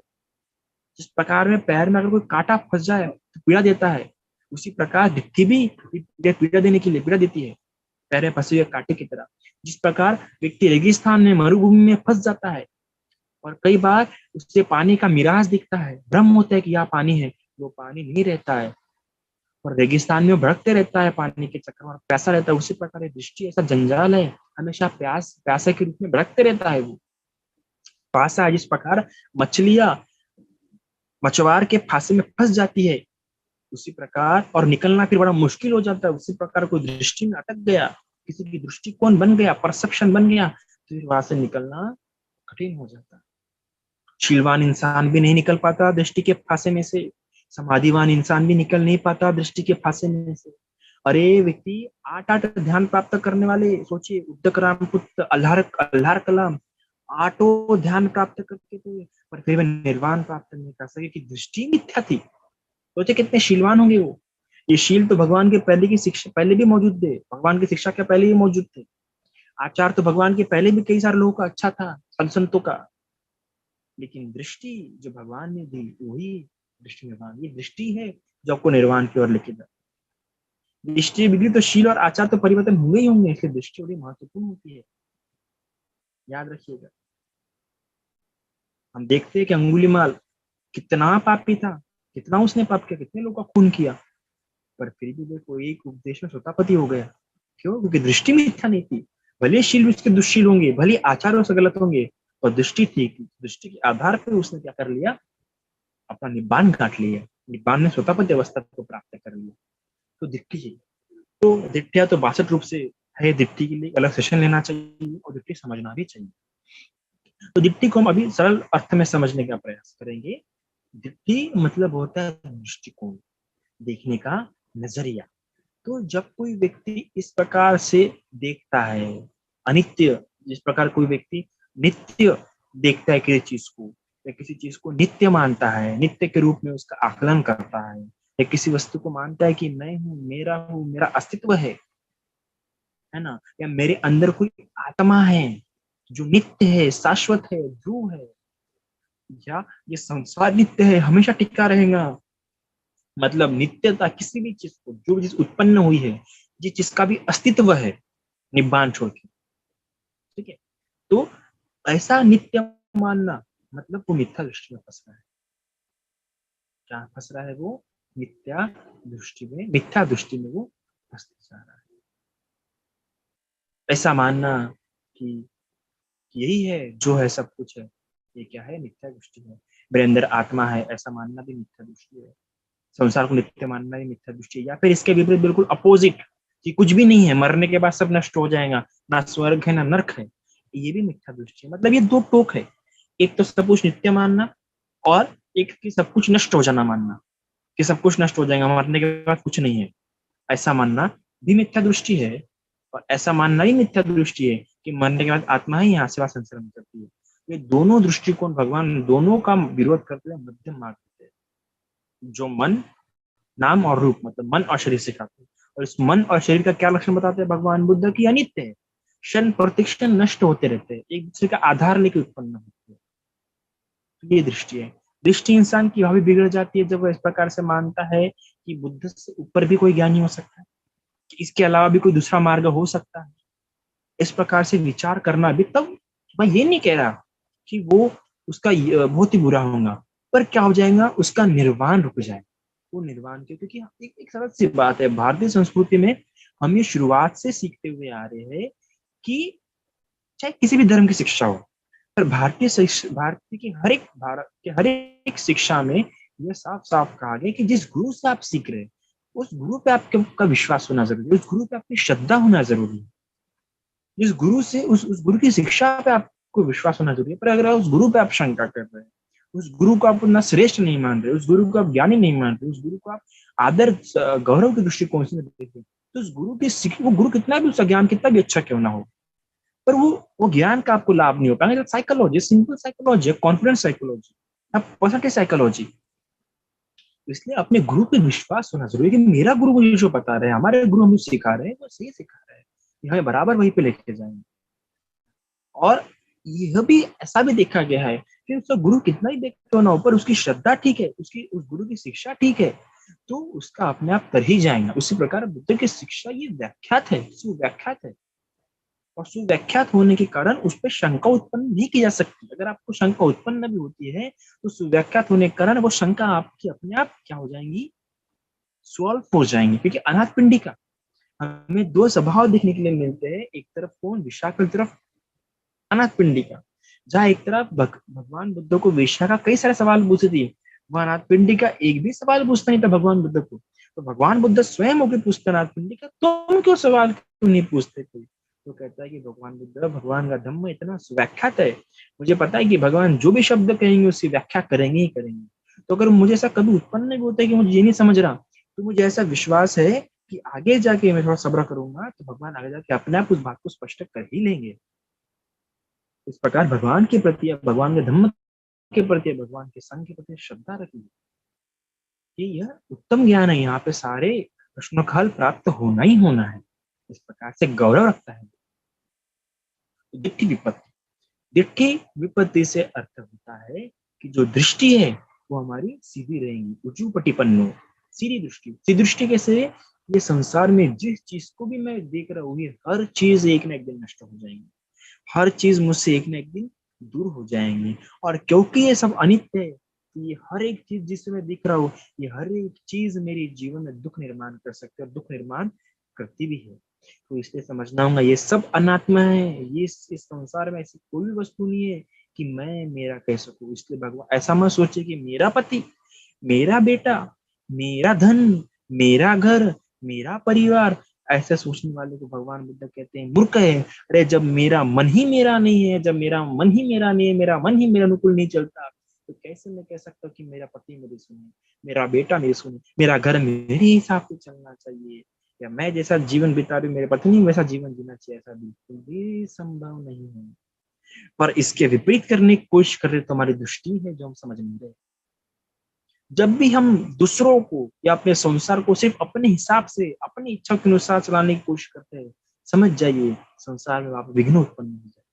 जिस प्रकार में पैर में अगर कोई कांटा फंस जाए तो पीड़ा देता है, उसी प्रकार दिट्ठी भी पीड़ा देने के लिए पीड़ा देती है, पैर में फंसे हुए कांटे की तरह। जिस प्रकार व्यक्ति रेगिस्तान में मरुभूमि में फंस जाता है और कई बार उससे पानी का मिराज दिखता है, भ्रम होता है कि यह पानी है, वो पानी नहीं रहता है, और रेगिस्तान में भड़कते रहता है पानी के चक्कर में, प्यासा रहता है। उसी प्रकार दृष्टि ऐसा जंजाल है, हमेशा प्यासा के रूप में भड़कते रहता है। वो पासा है, जिस प्रकार मछलियां मछुआर के फांसे में फंस जाती है उसी प्रकार, और निकलना फिर बड़ा मुश्किल हो जाता है। उसी प्रकार कोई दृष्टि में अटक गया, किसी की दृष्टिकोण बन गया, परसेप्शन बन गया, तो फिर वहां से निकलना कठिन हो जाता है। शीलवान इंसान भी नहीं निकल पाता दृष्टि के फांसे में से, समाधिवान इंसान भी निकल नहीं पाता दृष्टि के फांसे में से। अरे व्यक्ति 8 ध्यान प्राप्त करने वाले, सोचिए उद्दक रामपुत्र, अल्लाह कलाम, 8 ध्यान प्राप्त करके थे, पर फिर वे निर्वाण प्राप्त नहीं कर सके, कि दृष्टि मिथ्या थी। सोचे कितने शीलवान होंगे वो। ये शील तो भगवान के पहले की शिक्षा पहले भी मौजूद थे, भगवान की शिक्षा के पहले भी मौजूद थे। आचार तो भगवान के पहले भी कई सारे लोगों का अच्छा था, संतों का, लेकिन दृष्टि जो भगवान ने दी वही दृष्टि निर्वाण, ये दृष्टि है जो आपको निर्वाण की ओर लेके जाए। दृष्टि बिगड़ी तो शील और आचार तो परिवर्तन होंगे ही होंगे, इसलिए दृष्टि बड़ी महत्वपूर्ण होती है, याद रखिएगा। हम देखते हैं कि अंगुलीमाल कितना पापी था, कितना उसने पाप किया, कितने लोगों का खून किया, पर फिर भी देखो एक उपदेश में स्वतापति हो गया। क्यों? क्योंकि दृष्टि मिथ्या नहीं थी। भले शील उसके दुष्शील होंगे, भले आचार उससे गलत होंगे, और दृष्टि थी, दृष्टि के आधार पर उसने क्या कर लिया, अपना निब्बान काट लिया, निब्बान में स्वतापति अवस्था को प्राप्त कर लिया। तो दिट्ठी, तो दिट्ठिया तो 62 रूप से है। दिट्ठी के लिए अलग सेशन लेना चाहिए और दिट्ठी समझना भी चाहिए। तो दिट्ठी को हम अभी सरल अर्थ में समझने का प्रयास करेंगे। दिट्ठी मतलब होता है दृष्टिकोण, देखने का नजरिया। तो जब कोई व्यक्ति इस प्रकार से देखता है अनित्य, जिस प्रकार कोई व्यक्ति नित्य देखता है किसी चीज को, या किसी चीज को नित्य मानता है, नित्य के रूप में उसका आकलन करता है, या किसी वस्तु को मानता है कि मैं हूँ, मेरा अस्तित्व है ना, या मेरे अंदर कोई आत्मा है जो नित्य है, शाश्वत है, ध्रुव है, या ये संसार नित्य है, हमेशा टिका रहेगा। मतलब नित्यता किसी भी चीज को, जो चीज उत्पन्न हुई है, जिस जिसका भी अस्तित्व है निब्बान छोड़ के, ठीक है, तो ऐसा नित्य मानना मतलब वो मिथ्या दृष्टि में फंस रहा है। क्या फंस रहा है वो? मिथ्या दृष्टि में वो फंसते जा रहा है। ऐसा मानना कि यही है जो है, सब कुछ है, ये क्या है? मिथ्या दृष्टि है। मेरे अंदर आत्मा है, ऐसा मानना भी मिथ्या दृष्टि है। संसार को नित्य मानना भी मिथ्या दृष्टि है। या फिर इसके विपरीत बिल्कुल अपोजिट, कि कुछ भी नहीं है, मरने के बाद सब नष्ट हो जाएगा, ना स्वर्ग है ना नरक है, ये भी मिथ्या दृष्टि है। मतलब ये दो टोक है, एक तो सब कुछ नित्य मानना, और एक कि सब कुछ नष्ट हो जाना मानना, कि सब कुछ नष्ट हो जाएगा, मरने के बाद कुछ नहीं है, ऐसा मानना भी मिथ्या दृष्टि है। और ऐसा मानना ही मिथ्या दृष्टि है कि मरने के बाद आत्मा ही यहाँ से संसार में करती है। ये दोनों दृष्टिकोण भगवान दोनों का विरोध करते हुए मध्यम मार्ग देते हैं, जो मन, नाम और रूप, मतलब मन और शरीर सिखाते हैं। और इस मन और शरीर का क्या लक्षण बताते हैं भगवान बुद्ध? की अनित्य है, क्षण प्रतिक्षण नष्ट होते रहते हैं, एक दूसरे का आधार लेके उत्पन्न होते हैं। तो ये दृष्टि है। दृष्टि इंसान की भावी बिगड़ जाती है जब वह इस प्रकार से मानता है कि बुद्ध से ऊपर भी कोई ज्ञानी हो सकता है, कि इसके अलावा भी कोई दूसरा मार्ग हो सकता है। इस प्रकार से विचार करना भी, तब मैं ये नहीं कह रहा कि वो उसका बहुत ही बुरा होगा, पर क्या हो जाएगा, उसका निर्वाण रुक जाएगा। वो निर्वाण के, क्योंकि एक सरल सी बात है, भारतीय संस्कृति में हम ये शुरुआत से सीखते हुए आ रहे हैं कि चाहे किसी भी धर्म की शिक्षा हो, पर भारत के हर एक शिक्षा में यह साफ साफ कहा गया कि जिस गुरु से आप सीख रहे हैं, उस गुरु पे आपका विश्वास होना जरूरी है, उस गुरु पे आपकी श्रद्धा होना जरूरी है, जिस गुरु से उस गुरु की शिक्षा पे आपको विश्वास होना जरूरी है। पर अगर उस गुरु पे आप शंका कर रहे हैं, उस गुरु को आप उतना श्रेष्ठ नहीं मान रहे, उस गुरु को आप ज्ञानी नहीं मान रहे, उस गुरु को आप आदर गौरव के दृष्टिकोण से देख रहे, तो उस गुरु की वो गुरु कितना भी, उसका ज्ञान कितना भी अच्छा क्यों ना हो, पर वो ज्ञान का आपको लाभ नहीं हो पाएगा। Psychology, simple psychology, confidence psychology, positive psychology. इसलिए अपने गुरु पे विश्वास होना जरूरी है कि मेरा गुरु मुझे जो बता रहे हैं, हमारे गुरु हमें सिखा रहे हैं, वो सही सिखा रहे हैं, कि हमें बराबर वहीं पे लेके जाएंगे। और यह भी ऐसा भी देखा गया है कि उसका गुरु कितना ही देखते ना हो, पर उसकी श्रद्धा ठीक है, उसकी उस गुरु की शिक्षा ठीक है, तो उसका अपने आप तर ही जाएगा। उसी प्रकार बुद्ध की शिक्षा ये व्याख्यात है, सुव्याख्यात है, और सुव्याख्यात होने के कारण उस पर शंका उत्पन्न नहीं की जा सकती। अगर आपको शंका उत्पन्न भी होती है तो सुव्याख्यात होने के कारण वो शंका आपकी अपने आप क्या हो जाएंगी, सॉल्व हो जाएंगी। क्योंकि अनाथ पिंडी का हमें दो स्वभाव देखने के लिए मिलते हैं, एक तरफ कौन, विशाखा, की तरफ अनाथ पिंडी का। जहाँ एक तरफ भगवान बुद्ध को वेश्या का कई सारे सवाल पूछे थे, वह अनाथ पिंडी का एक भी सवाल पूछता नहीं था भगवान बुद्ध को। तो भगवान बुद्ध स्वयं होकर पूछते अनाथ पिंडी का, तुम क्यों सवाल क्यों नहीं पूछते कोई? तो कहता है कि भगवान बुद्ध, भगवान का धम्म इतना सुव्याख्यात है, मुझे पता है कि भगवान जो भी शब्द कहेंगे उसकी व्याख्या करेंगे ही करेंगे। तो अगर मुझे ऐसा कभी उत्पन्न नहीं होता है कि मुझे ये नहीं समझ रहा, तो मुझे ऐसा विश्वास है कि आगे जाके मैं थोड़ा सब्र करूंगा तो भगवान आगे जाके अपने आप उस बात को स्पष्ट कर ही लेंगे। इस प्रकार भगवान के प्रति या भगवान के धम्म के प्रति, भगवान के संघ के प्रति श्रद्धा रखिए कि यह उत्तम ज्ञान है, यहाँ पे सारे प्रश्नों का हल प्राप्त होना ही होना है। इस प्रकार से गौरव रखता है। दिट्ठी विपत्ति, दिट्ठी विपत्ति से अर्थ होता है कि जो दृष्टि है वो हमारी सीधी रहेगी, उजूपटिपन्नो, सीधी दृष्टि। सीधी दृष्टि कैसे? ये संसार में जिस चीज को भी मैं देख रहा हूँ, ये हर चीज एक ना एक दिन नष्ट हो जाएंगी, हर चीज मुझसे एक ना एक दिन दूर हो जाएंगी। और क्योंकि ये सब अनित्य है, ये हर एक चीज जिससे मैं दिख रहा हूँ, ये हर एक चीज मेरे जीवन में दुख निर्माण कर सकते हैं, और दुख निर्माण करती भी है। तो इसलिए समझना होगा ये सब अनात्मा है, ये इस संसार में ऐसी कोई भी वस्तु नहीं है कि मैं मेरा कह सकूं। इसलिए भगवान ऐसा मत सोचे कि मेरा पति, मेरा बेटा, मेरा धन, मेरा घर, मेरा परिवार, ऐसे सोचने वाले को भगवान बुद्ध कहते हैं मूर्ख है। अरे जब मेरा मन ही मेरा नहीं है, जब मेरा मन ही मेरा नहीं है, मेरा मन ही मेरा अनुकूल नहीं चलता, तो कैसे मैं कह सकता हूँ कि मेरा पति मेरी सुने, मेरा बेटा मेरी सुने, मेरा घर मेरे हिसाब से चलना चाहिए, या मैं जैसा जीवन बिता रही मेरे पत्नी वैसा जीवन जीना चाहिए, ऐसा बिल्कुल भी संभव नहीं है। पर इसके विपरीत करने की कोशिश कर रहे तो हमारी दृष्टि है जो हम समझ नहीं रहे। जब भी हम दूसरों को या अपने संसार को सिर्फ अपने हिसाब से, अपनी इच्छा के अनुसार चलाने की कोशिश करते हैं, समझ जाइए संसार में आप विघ्न उत्पन्न हो जाए।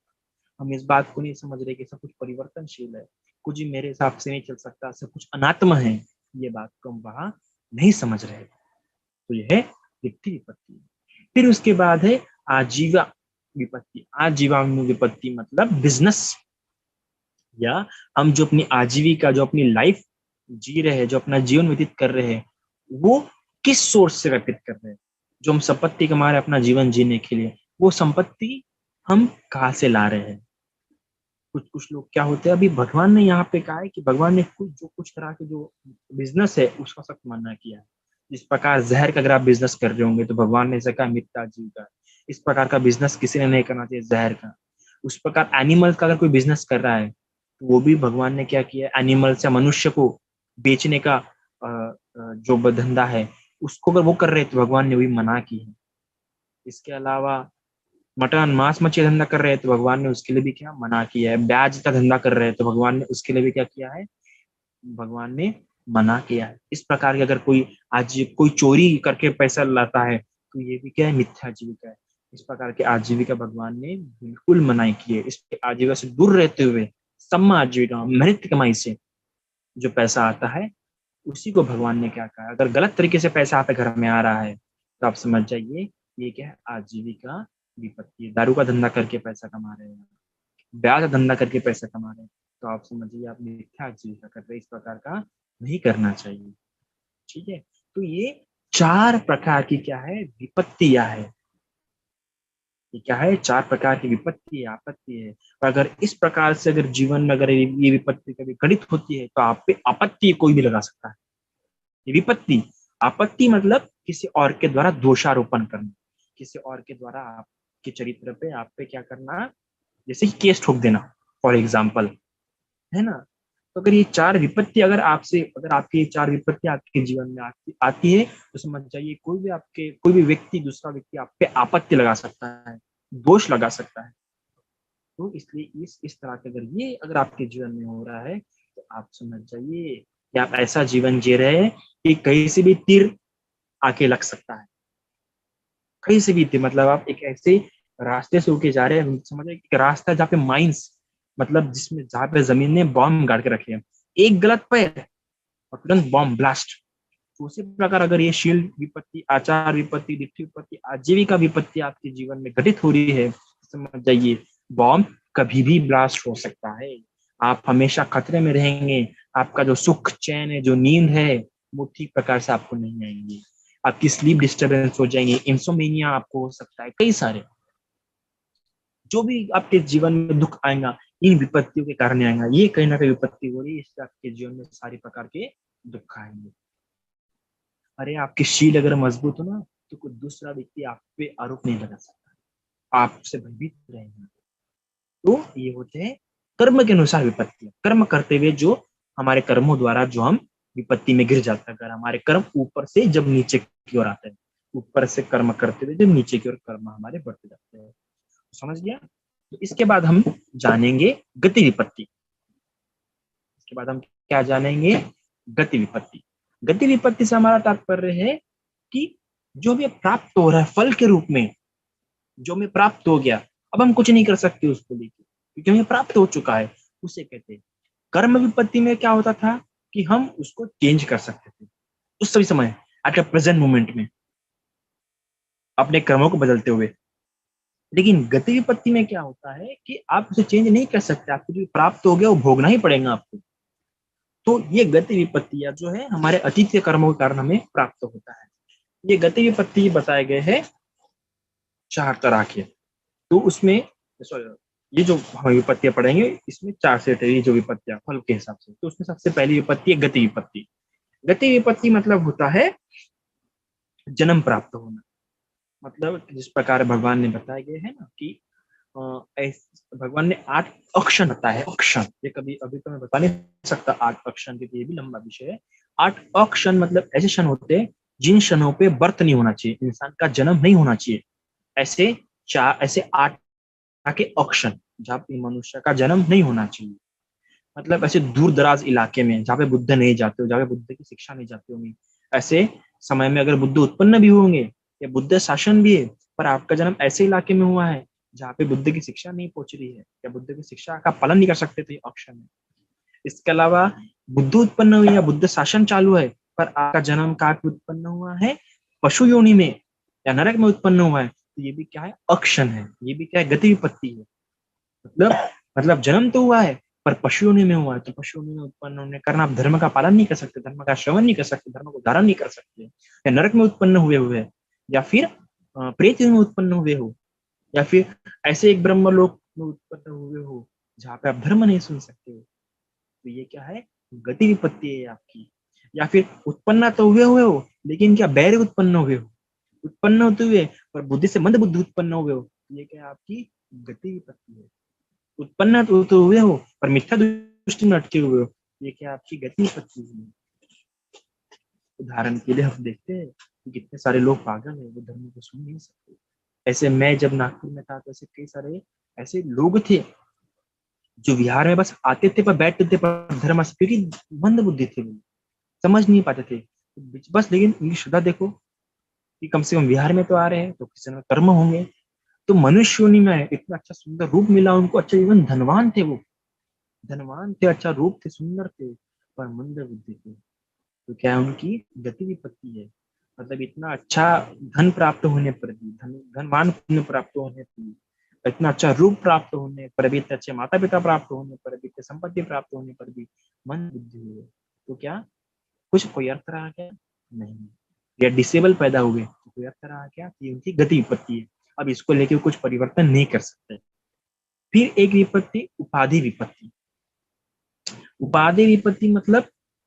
हम इस बात को नहीं समझ रहे कि सब कुछ परिवर्तनशील है, कुछ ही मेरे हिसाब से नहीं चल सकता, सब कुछ अनात्म है, ये बात को हम वहां नहीं समझ रहे। तो यह है दिट्ठी विपत्ति। फिर उसके बाद है आजीवा विपत्ति। आजीवा विपत्ति मतलब बिजनेस, या हम जो अपनी आजीविका, जो अपनी लाइफ जी रहे हैं, जो अपना जीवन व्यतीत कर रहे हैं, वो किस सोर्स से व्यतीत कर रहे हैं। जो हम संपत्ति कमा रहे हैं अपना जीवन जीने के लिए, वो संपत्ति हम कहाँ से ला रहे हैं। कुछ लोग क्या होते हैं, अभी भगवान ने यहाँ पे कहा है कि भगवान ने कुछ तरह के जो बिजनेस है उसका सख्त मना किया है। जिस प्रकार जहर का अगर आप बिजनेस कर रहे होंगे तो भगवान ने ऐसा कहा मिथ्या जीव का, इस प्रकार का बिजनेस किसी ने नहीं करना चाहिए जहर का। उस प्रकार एनिमल्स का अगर कोई बिजनेस कर रहा है तो वो भी भगवान ने क्या किया, एनिमल्स या मनुष्य को बेचने का जो धंधा है उसको अगर वो कर रहे हैं तो भगवान ने भी मना की है। इसके अलावा मटन मांस मछली धंधा कर रहे हैं तो भगवान ने उसके लिए भी क्या मना किया है। ब्याज का धंधा कर रहे हैं तो भगवान ने उसके लिए भी क्या किया है, भगवान ने मना किया है। इस प्रकार के अगर कोई आज कोई चोरी करके पैसा लाता है तो ये भी क्या है, मिथ्या जीविका है। इस प्रकार के आजीविका भगवान ने बिल्कुल मनाई की है। इस आजीविका से दूर रहते हुए सम्मा आजीविका, मेहनत की कमाई से जो पैसा आता है उसी को भगवान ने क्या कहा। अगर गलत तरीके से पैसा आपके घर में आ रहा है तो आप समझ जाइए ये क्या है, आजीविका विपत्ति। दारू का धंधा करके पैसा कमा रहे हैं, ब्याज का धंधा करके पैसा कमा रहे हैं, तो आप समझिए आप मिथ्या आजीविका कर रहे हैं। इस प्रकार का नहीं करना चाहिए। ठीक है, तो ये 4 प्रकार की क्या है, विपत्तियां है। ये क्या है, 4 प्रकार की विपत्ति है, आपत्ति है। और अगर इस प्रकार से अगर जीवन में अगर ये विपत्ति कभी घटित होती है तो आप पे आपत्ति कोई भी लगा सकता है। ये विपत्ति, आपत्ति मतलब किसी और के द्वारा दोषारोपण करना, किसी और के द्वारा आपके चरित्र पे, आप पे क्या करना, जैसे कि केस ठोक देना फॉर एग्जाम्पल, है ना। तो अगर ये 4 विपत्ति अगर आपकी ये 4 विपत्ति आपके जीवन में आती है, तो समझ जाइए कोई भी व्यक्ति, दूसरा व्यक्ति आप पे आपत्ति लगा सकता है, दोष लगा सकता है। तो इसलिए इस तरह के अगर आपके जीवन में हो रहा है, तो आप समझ जाइए कि आप ऐसा जीवन जी रहे हैं कि कहीं से भी तीर आके लग सकता है। कहीं से भी तीर, मतलब आप एक ऐसे रास्ते से होके जा रहे हैं, समझिए एक रास्ता जहाँ पे माइंस, मतलब जहाँ पे जमीन ने बॉम्ब गाड़ के रखे हैं, एक गलत पैर और तुरंत बॉम्ब ब्लास्ट। तो उसी प्रकार अगर ये शील विपत्ति, आचार विपत्ति, दृष्टि विपत्ति, आजीविका विपत्ति आपके जीवन में घटित हो रही है, समझ जाइए बॉम्ब कभी भी ब्लास्ट हो सकता है। आप हमेशा खतरे में रहेंगे। आपका जो सुख चैन है, जो नींद है, वो ठीक प्रकार से आपको नहीं आएंगे। आपकी स्लीप डिस्टर्बेंस हो जाएंगे, इंसोमेनिया आपको हो सकता है, कई सारे जो भी आपके जीवन में दुख आएगा इन विपत्तियों के कारण आएगा। ये कहीं ना कहीं विपत्ति हो रही है, इससे आपके जीवन में सारी प्रकार के दुख आएंगे। अरे आपकी शील अगर मजबूत हो ना, तो कोई दूसरा व्यक्ति आप पे आरोप नहीं लगा सकता, आपसे भयभीत रहेंगे। तो ये होते हैं कर्म के अनुसार विपत्ति। कर्म करते हुए जो हमारे कर्मों द्वारा जो हम विपत्ति में गिर जाता है, अगर हमारे कर्म ऊपर से जब नीचे की ओर आते हैं, ऊपर से कर्म करते हुए जब नीचे की ओर कर्म हमारे बढ़ते जाते हैं। समझ गया? तो इसके बाद हम जानेंगे गति विपत्ति। इसके बाद हम क्या जानेंगे? गति विपत्ति। गति विपत्ति से हमारा तात्पर्य है कि जो भी प्राप्त हो रहा है फल के रूप में, जो हमें प्राप्त हो गया, अब हम कुछ नहीं कर सकते उसको लेकर, क्योंकि हमें प्राप्त हो चुका है, उसे कहते हैं। कर्म विपत्ति में क्या होता था कि हम उसको चेंज कर सकते थे उस सभी समय, एट प्रेजेंट मोमेंट में, अपने कर्मों को बदलते हुए। लेकिन गति विपत्ति में क्या होता है कि आप उसे चेंज नहीं कर सकते, आपको जो प्राप्त हो गया वो भोगना ही पड़ेगा आपको। तो ये गति विपत्तियां जो है हमारे अतीत के कर्मों के कारण हमें प्राप्त होता है। ये गति विपत्ति बताए गए हैं 4 तरह के। तो उसमें ये जो हम विपत्तियां पढ़ेंगे इसमें 4 सेट है, ये जो विपत्तियां फल के हिसाब से। तो उसमें सबसे पहली विपत्ति है गति विपत्ति। गति विपत्ति मतलब होता है जन्म प्राप्त होना। मतलब जिस प्रकार भगवान ने बताए गए हैं ना कि भगवान ने 8 अक्षण बताया है। अक्षण ये कभी अभी तो मैं बता नहीं सकता 8 अक्षण, क्योंकि ये भी लंबा विषय है। 8 अक्षण मतलब ऐसे क्षण होते हैं जिन क्षणों पे बर्थ नहीं होना चाहिए, इंसान का जन्म नहीं होना चाहिए। ऐसे 8 के अक्षण जहाँ पे मनुष्य का जन्म नहीं होना चाहिए। मतलब ऐसे दूर दराज इलाके में जहाँ पे बुद्ध नहीं जाते हो, जहाँ पे बुद्ध की शिक्षा नहीं जाती होंगी, ऐसे समय में अगर बुद्ध उत्पन्न भी होंगे या बुद्ध शासन भी है, पर आपका जन्म ऐसे इलाके में हुआ है जहाँ पे बुद्ध की शिक्षा नहीं पहुंच रही है या बुद्ध की शिक्षा का पालन नहीं कर सकते थे अक्षर में। इसके अलावा बुद्ध उत्पन्न हुई या बुद्ध शासन चालू है, पर आपका जन्म कहाँ पे उत्पन्न हुआ है? पशु योनि में या नरक में उत्पन्न हुआ है, तो ये भी क्या है? अक्षण है। ये भी क्या है? गति विपत्ति है। मतलब जन्म तो हुआ है पर पशु योनि में हुआ है, तो पशु योनि में उत्पन्न होने के कारण आप धर्म का पालन नहीं कर सकते, धर्म का श्रवण नहीं कर सकते, धर्म को धारण नहीं कर सकते। या नरक में उत्पन्न हुए या फिर प्रेत में उत्पन्न हुए हो, या फिर ऐसे एक ब्रह्मलोक में उत्पन्न हुए हो जहाँ पे आप धर्म नहीं सुन सकते हो। तो ये क्या है? गति विपत्ति है आपकी। या फिर उत्पन्न तो हुए हो लेकिन क्या बैर उत्पन्न हुए हो, उत्पन्न होते हुए पर बुद्धि से मंद बुद्धि उत्पन्न हुए हो, ये क्या है? आपकी गति विपत्ति है। उत्पन्न तो हुए हो पर मिथ्या दृष्टि में अटके हुए हो, ये क्या? आपकी गति विपत्ति है। उदाहरण के लिए हम देखते हैं कि कितने सारे लोग पागल है, वो धर्म को सुन नहीं सकते। ऐसे मैं जब नागपुर में था तो ऐसे कई सारे ऐसे लोग थे जो विहार में बस आते थे पर बैठते थे पर धर्म, क्योंकि मंद बुद्धि थे, वो समझ नहीं पाते थे बस। लेकिन उनकी श्रद्धा देखो कि कम से कम विहार में तो आ रहे हैं तो किसी में कर्म होंगे। तो मनुष्य योनि में इतना अच्छा सुंदर रूप मिला उनको, अच्छा जीवन, धनवान थे, वो धनवान थे, अच्छा रूप थे, सुंदर थे, पर मंद बुद्धि थे। तो क्या है? उनकी गति विपत्ति है। मतलब इतना अच्छा धन प्राप्त होने पर भी, धनवान प्राप्त होने पर भी, इतना अच्छा रूप प्राप्त होने पर भी, इतने अच्छे माता पिता प्राप्त होने पर भी, इतने संपत्ति प्राप्त होने पर भी मन बुद्धि हुए, तो क्या कुछ कोई अर्थ रहा क्या? नहीं। या डिसेबल पैदा हुए तो कोई अर्थ रहा क्या? ये उनकी गति विपत्ति है। अब इसको लेके कुछ परिवर्तन नहीं कर सकते। फिर एक विपत्ति उपाधि विपत्ति। उपाधि विपत्ति मतलब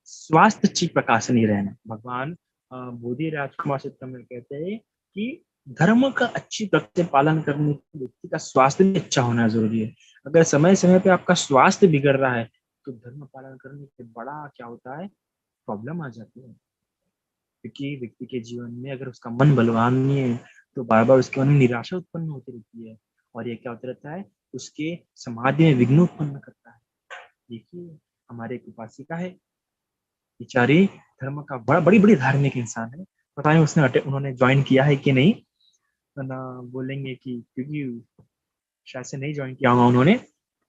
स्वास्थ्य ठीक प्रकार से नहीं रहना। भगवान बोधि राजकुमार चित्र में कहते हैं कि धर्म का अच्छी प्रकार से पालन करने के व्यक्ति का स्वास्थ्य भी अच्छा होना जरूरी है। अगर समय समय पे आपका स्वास्थ्य बिगड़ रहा है तो धर्म पालन करने के बड़ा क्या होता है, प्रॉब्लम आ जाती है। क्योंकि व्यक्ति के जीवन में अगर उसका मन बलवान नहीं है तो बार बार उसके मन में निराशा उत्पन्न होती रहती है, और ये क्या होता रहता है, उसके समाधि में विघ्न उत्पन्न करता है। देखिए, हमारे एक उपासिका है, बेचारी धर्म का बड़ी बड़ी धार्मिक इंसान है, पता नहीं उन्होंने ज्वाइन किया है कि नहीं, ना बोलेंगे कि क्योंकि शायद से नहीं ज्वाइन किया होगा उन्होंने।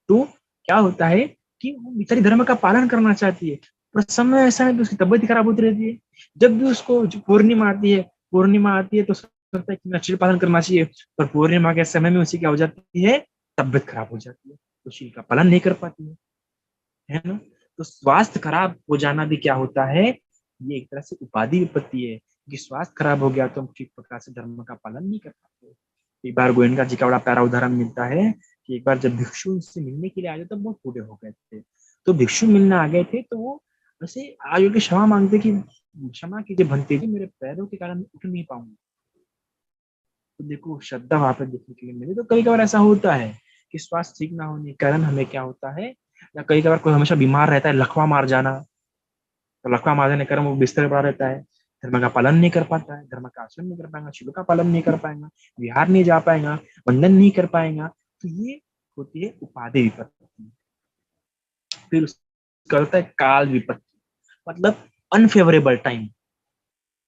तो क्या होता है कि वो बेचारी धर्म का पालन करना चाहती है, पर समय ऐसा है कि उसकी तबीयत खराब होती रहती है। जब भी उसको जो पूर्णिमा आती है तो सोचता है कि मैं शील पालन करना चाहिए, पर पूर्णिमा के समय में उसी क्या हो जाती है, तबीयत खराब हो जाती है, तो शील का पालन नहीं कर पाती है ना। तो स्वास्थ्य खराब हो जाना भी क्या होता है, ये एक तरह से उपाधि विपत्ति है कि स्वास्थ्य खराब हो गया तो हम ठीक प्रकार से धर्म का पालन नहीं कर पाते। एक बार गोयनका जी का बड़ा प्यारा उदाहरण मिलता है कि एक बार जब भिक्षु उनसे मिलने के लिए आए तो बहुत बूढ़े हो गए थे, तो भिक्षु मिलने आ गए थे, तो वो वैसे आगे के क्षमा मांगते कि क्षमा कीजिए भंते जी, मेरे पैरों के कारण उठ नहीं पाऊंगा। तो देखो श्रद्धा वहां पर देखने के लिए मिली। तो कई बार ऐसा होता है कि स्वास्थ्य ठीक ना होने के कारण हमें क्या होता है, या कई बार कोई हमेशा बीमार रहता है, लकवा मार जाना, तो लकवा मार जाने के कारण वो बिस्तर पर पड़ा रहता है, धर्म का पालन नहीं कर पाता है, धर्म का आचरण नहीं कर पाएगा, शिव का पालन नहीं कर पाएगा, विहार नहीं जा पाएगा, वंदन नहीं कर पाएगा। तो ये होती है उपाधि विपत्ति। फिर उसका होता है काल विपत्ति, मतलब अनफेवरेबल टाइम,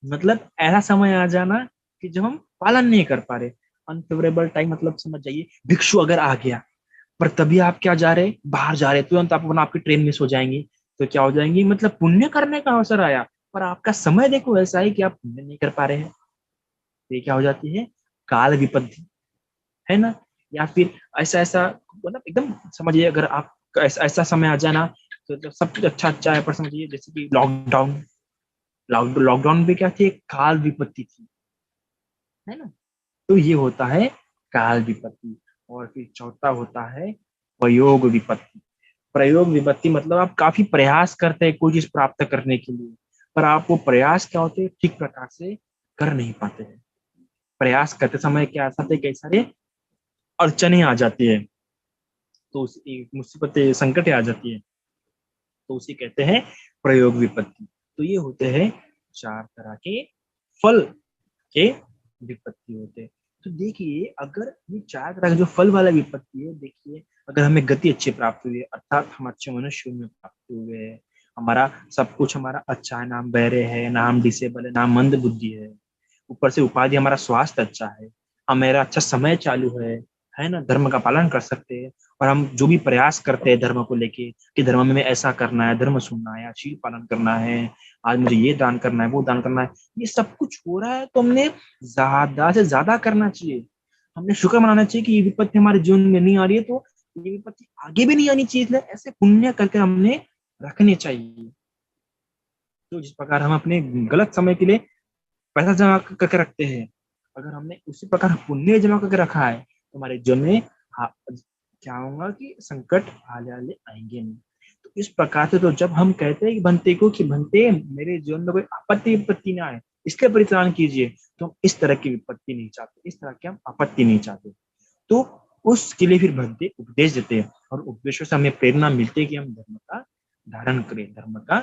मतलब ऐसा समय आ जाना कि जब हम पालन नहीं कर पा रहे। अनफेवरेबल टाइम मतलब समझ जाइए, भिक्षु अगर आ गया पर तभी आप क्या जा रहे, बाहर जा रहे, तुरंत आप अपना आपकी ट्रेन मिस हो जाएंगी, तो क्या हो जाएंगी, मतलब पुण्य करने का अवसर आया पर आपका समय देखो ऐसा है कि आप पुण्य नहीं कर पा रहे हैं, तो ये क्या हो जाती है, काल विपत्ति, है ना। या फिर ऐसा ऐसा मतलब एकदम समझिए, अगर आप ऐसा समय आ जाना तो सब कुछ अच्छा अच्छा है, पर समझिए जैसे कि लॉकडाउन, लॉकडाउन भी क्या थी, एक काल विपत्ति थी, है ना। तो ये होता है काल विपत्ति। और फिर चौथा होता है प्रयोग विपत्ति। प्रयोग विपत्ति मतलब आप काफी प्रयास करते हैं कोई चीज प्राप्त करने के लिए, पर आप वो प्रयास क्या होते हैं, ठीक प्रकार से कर नहीं पाते हैं। प्रयास करते समय क्या आते हैं, कई सारे अड़चने आ जाती है, तो मुसीबतें संकट आ जाती है, तो उसे कहते हैं प्रयोग विपत्ति। तो ये होते हैं चार तरह के फल के विपत्ति होते हैं। तो देखिए, अगर ये चार तरह का जो फल वाला विपत्ति है, देखिए अगर हमें गति अच्छी प्राप्त हुई है, अर्थात हम अच्छे मनुष्य में प्राप्त हुए हैं, हमारा सब कुछ हमारा अच्छा है, नाम बहरे है, नाम डिसेबल है, नाम मंद बुद्धि है, ऊपर से उपाधि हमारा स्वास्थ्य अच्छा है, हमारा अच्छा समय चालू है ना, धर्म का पालन कर सकते हैं, और हम जो भी प्रयास करते हैं धर्म को लेके कि धर्म में ऐसा करना है, धर्म सुनना है, शील पालन करना है, आज मुझे ये दान करना है, वो दान करना है, ये सब कुछ हो रहा है, तो हमने ज्यादा से ज्यादा करना चाहिए। हमने शुक्र मनाना चाहिए कि ये विपत्ति हमारे जीवन में नहीं आ रही है, तो ये विपत्ति आगे भी नहीं आनी चाहिए, इसलिए ऐसे पुण्य करके हमने रखने चाहिए। तो जिस प्रकार हम अपने गलत समय के लिए पैसा जमा करके रखते हैं, अगर हमने उसी प्रकार पुण्य जमा करके रखा है तो हमारे जीवन में क्या होगा कि संकट हाले हाले आएंगे नहीं। तो इस प्रकार से तो जब हम कहते हैं कि भंते को कि भंते मेरे जीवन में कोई आपत्ति विपत्ति ना आए, इसके परित्राण कीजिए, तो हम इस तरह की विपत्ति नहीं चाहते, इस तरह की हम आपत्ति नहीं चाहते, तो उसके लिए फिर भंते उपदेश देते हैं, और उपदेशों से हमें प्रेरणा मिलती है कि हम धर्म का धारण करें, धर्म का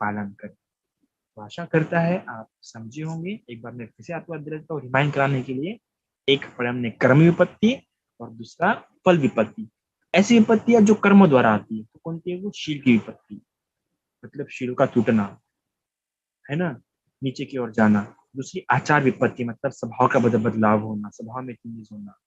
पालन करें। तो आशा करता है आप समझे होंगे। एक बार मैं फिर से आपको याद देता हूँ रिमाइंड कराने के लिए, एक पढ़े हमने कर्म विपत्ति और दूसरा फल विपत्ति। ऐसी विपत्तियां जो कर्म द्वारा आती है, तो कौन सी है वो, शील की विपत्ति, मतलब शील का टूटना, है ना, नीचे की ओर जाना। दूसरी आचार विपत्ति, मतलब स्वभाव का बदलाव होना, स्वभाव में चेंजेस होना,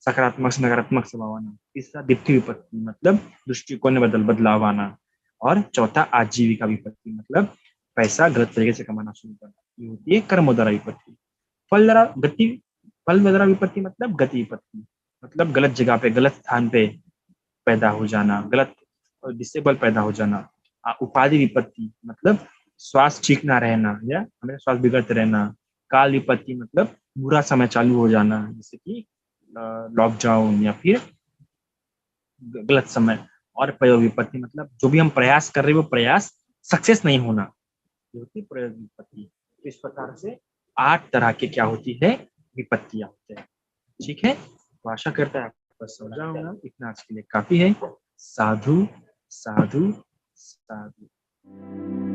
सकारात्मक से नकारात्मक स्वभाव आना। तीसरा दीप्ति विपत्ति, मतलब दृष्टिकोण में बदलाव आना। और चौथा आजीविका विपत्ति, मतलब पैसा गलत तरीके से कमाना शुरू करना, ये होती है कर्म द्वारा विपत्ति। फल द्वारा गति, फल द्वारा विपत्ति मतलब गति विपत्ति, मतलब गलत जगह पे गलत स्थान पे पैदा हो जाना, गलत डिसेबल पैदा हो जाना। उपाधि विपत्ति मतलब स्वास्थ्य ठीक ना रहना या हमें स्वास्थ्य बिगड़ते रहना। काल विपत्ति मतलब बुरा समय चालू हो जाना, जैसे कि लॉकडाउन या फिर गलत समय। और प्रयोग विपत्ति मतलब जो भी हम प्रयास कर रहे हैं वो प्रयास सक्सेस नहीं होना, ये होती है प्रयोग विपत्ति। तो इस प्रकार से 8 तरह के क्या होती है, विपत्तियां होते हैं। ठीक है, तो आशा करता है आपको समझा होगा। इतना आज के लिए काफी है। साधु साधु साधु।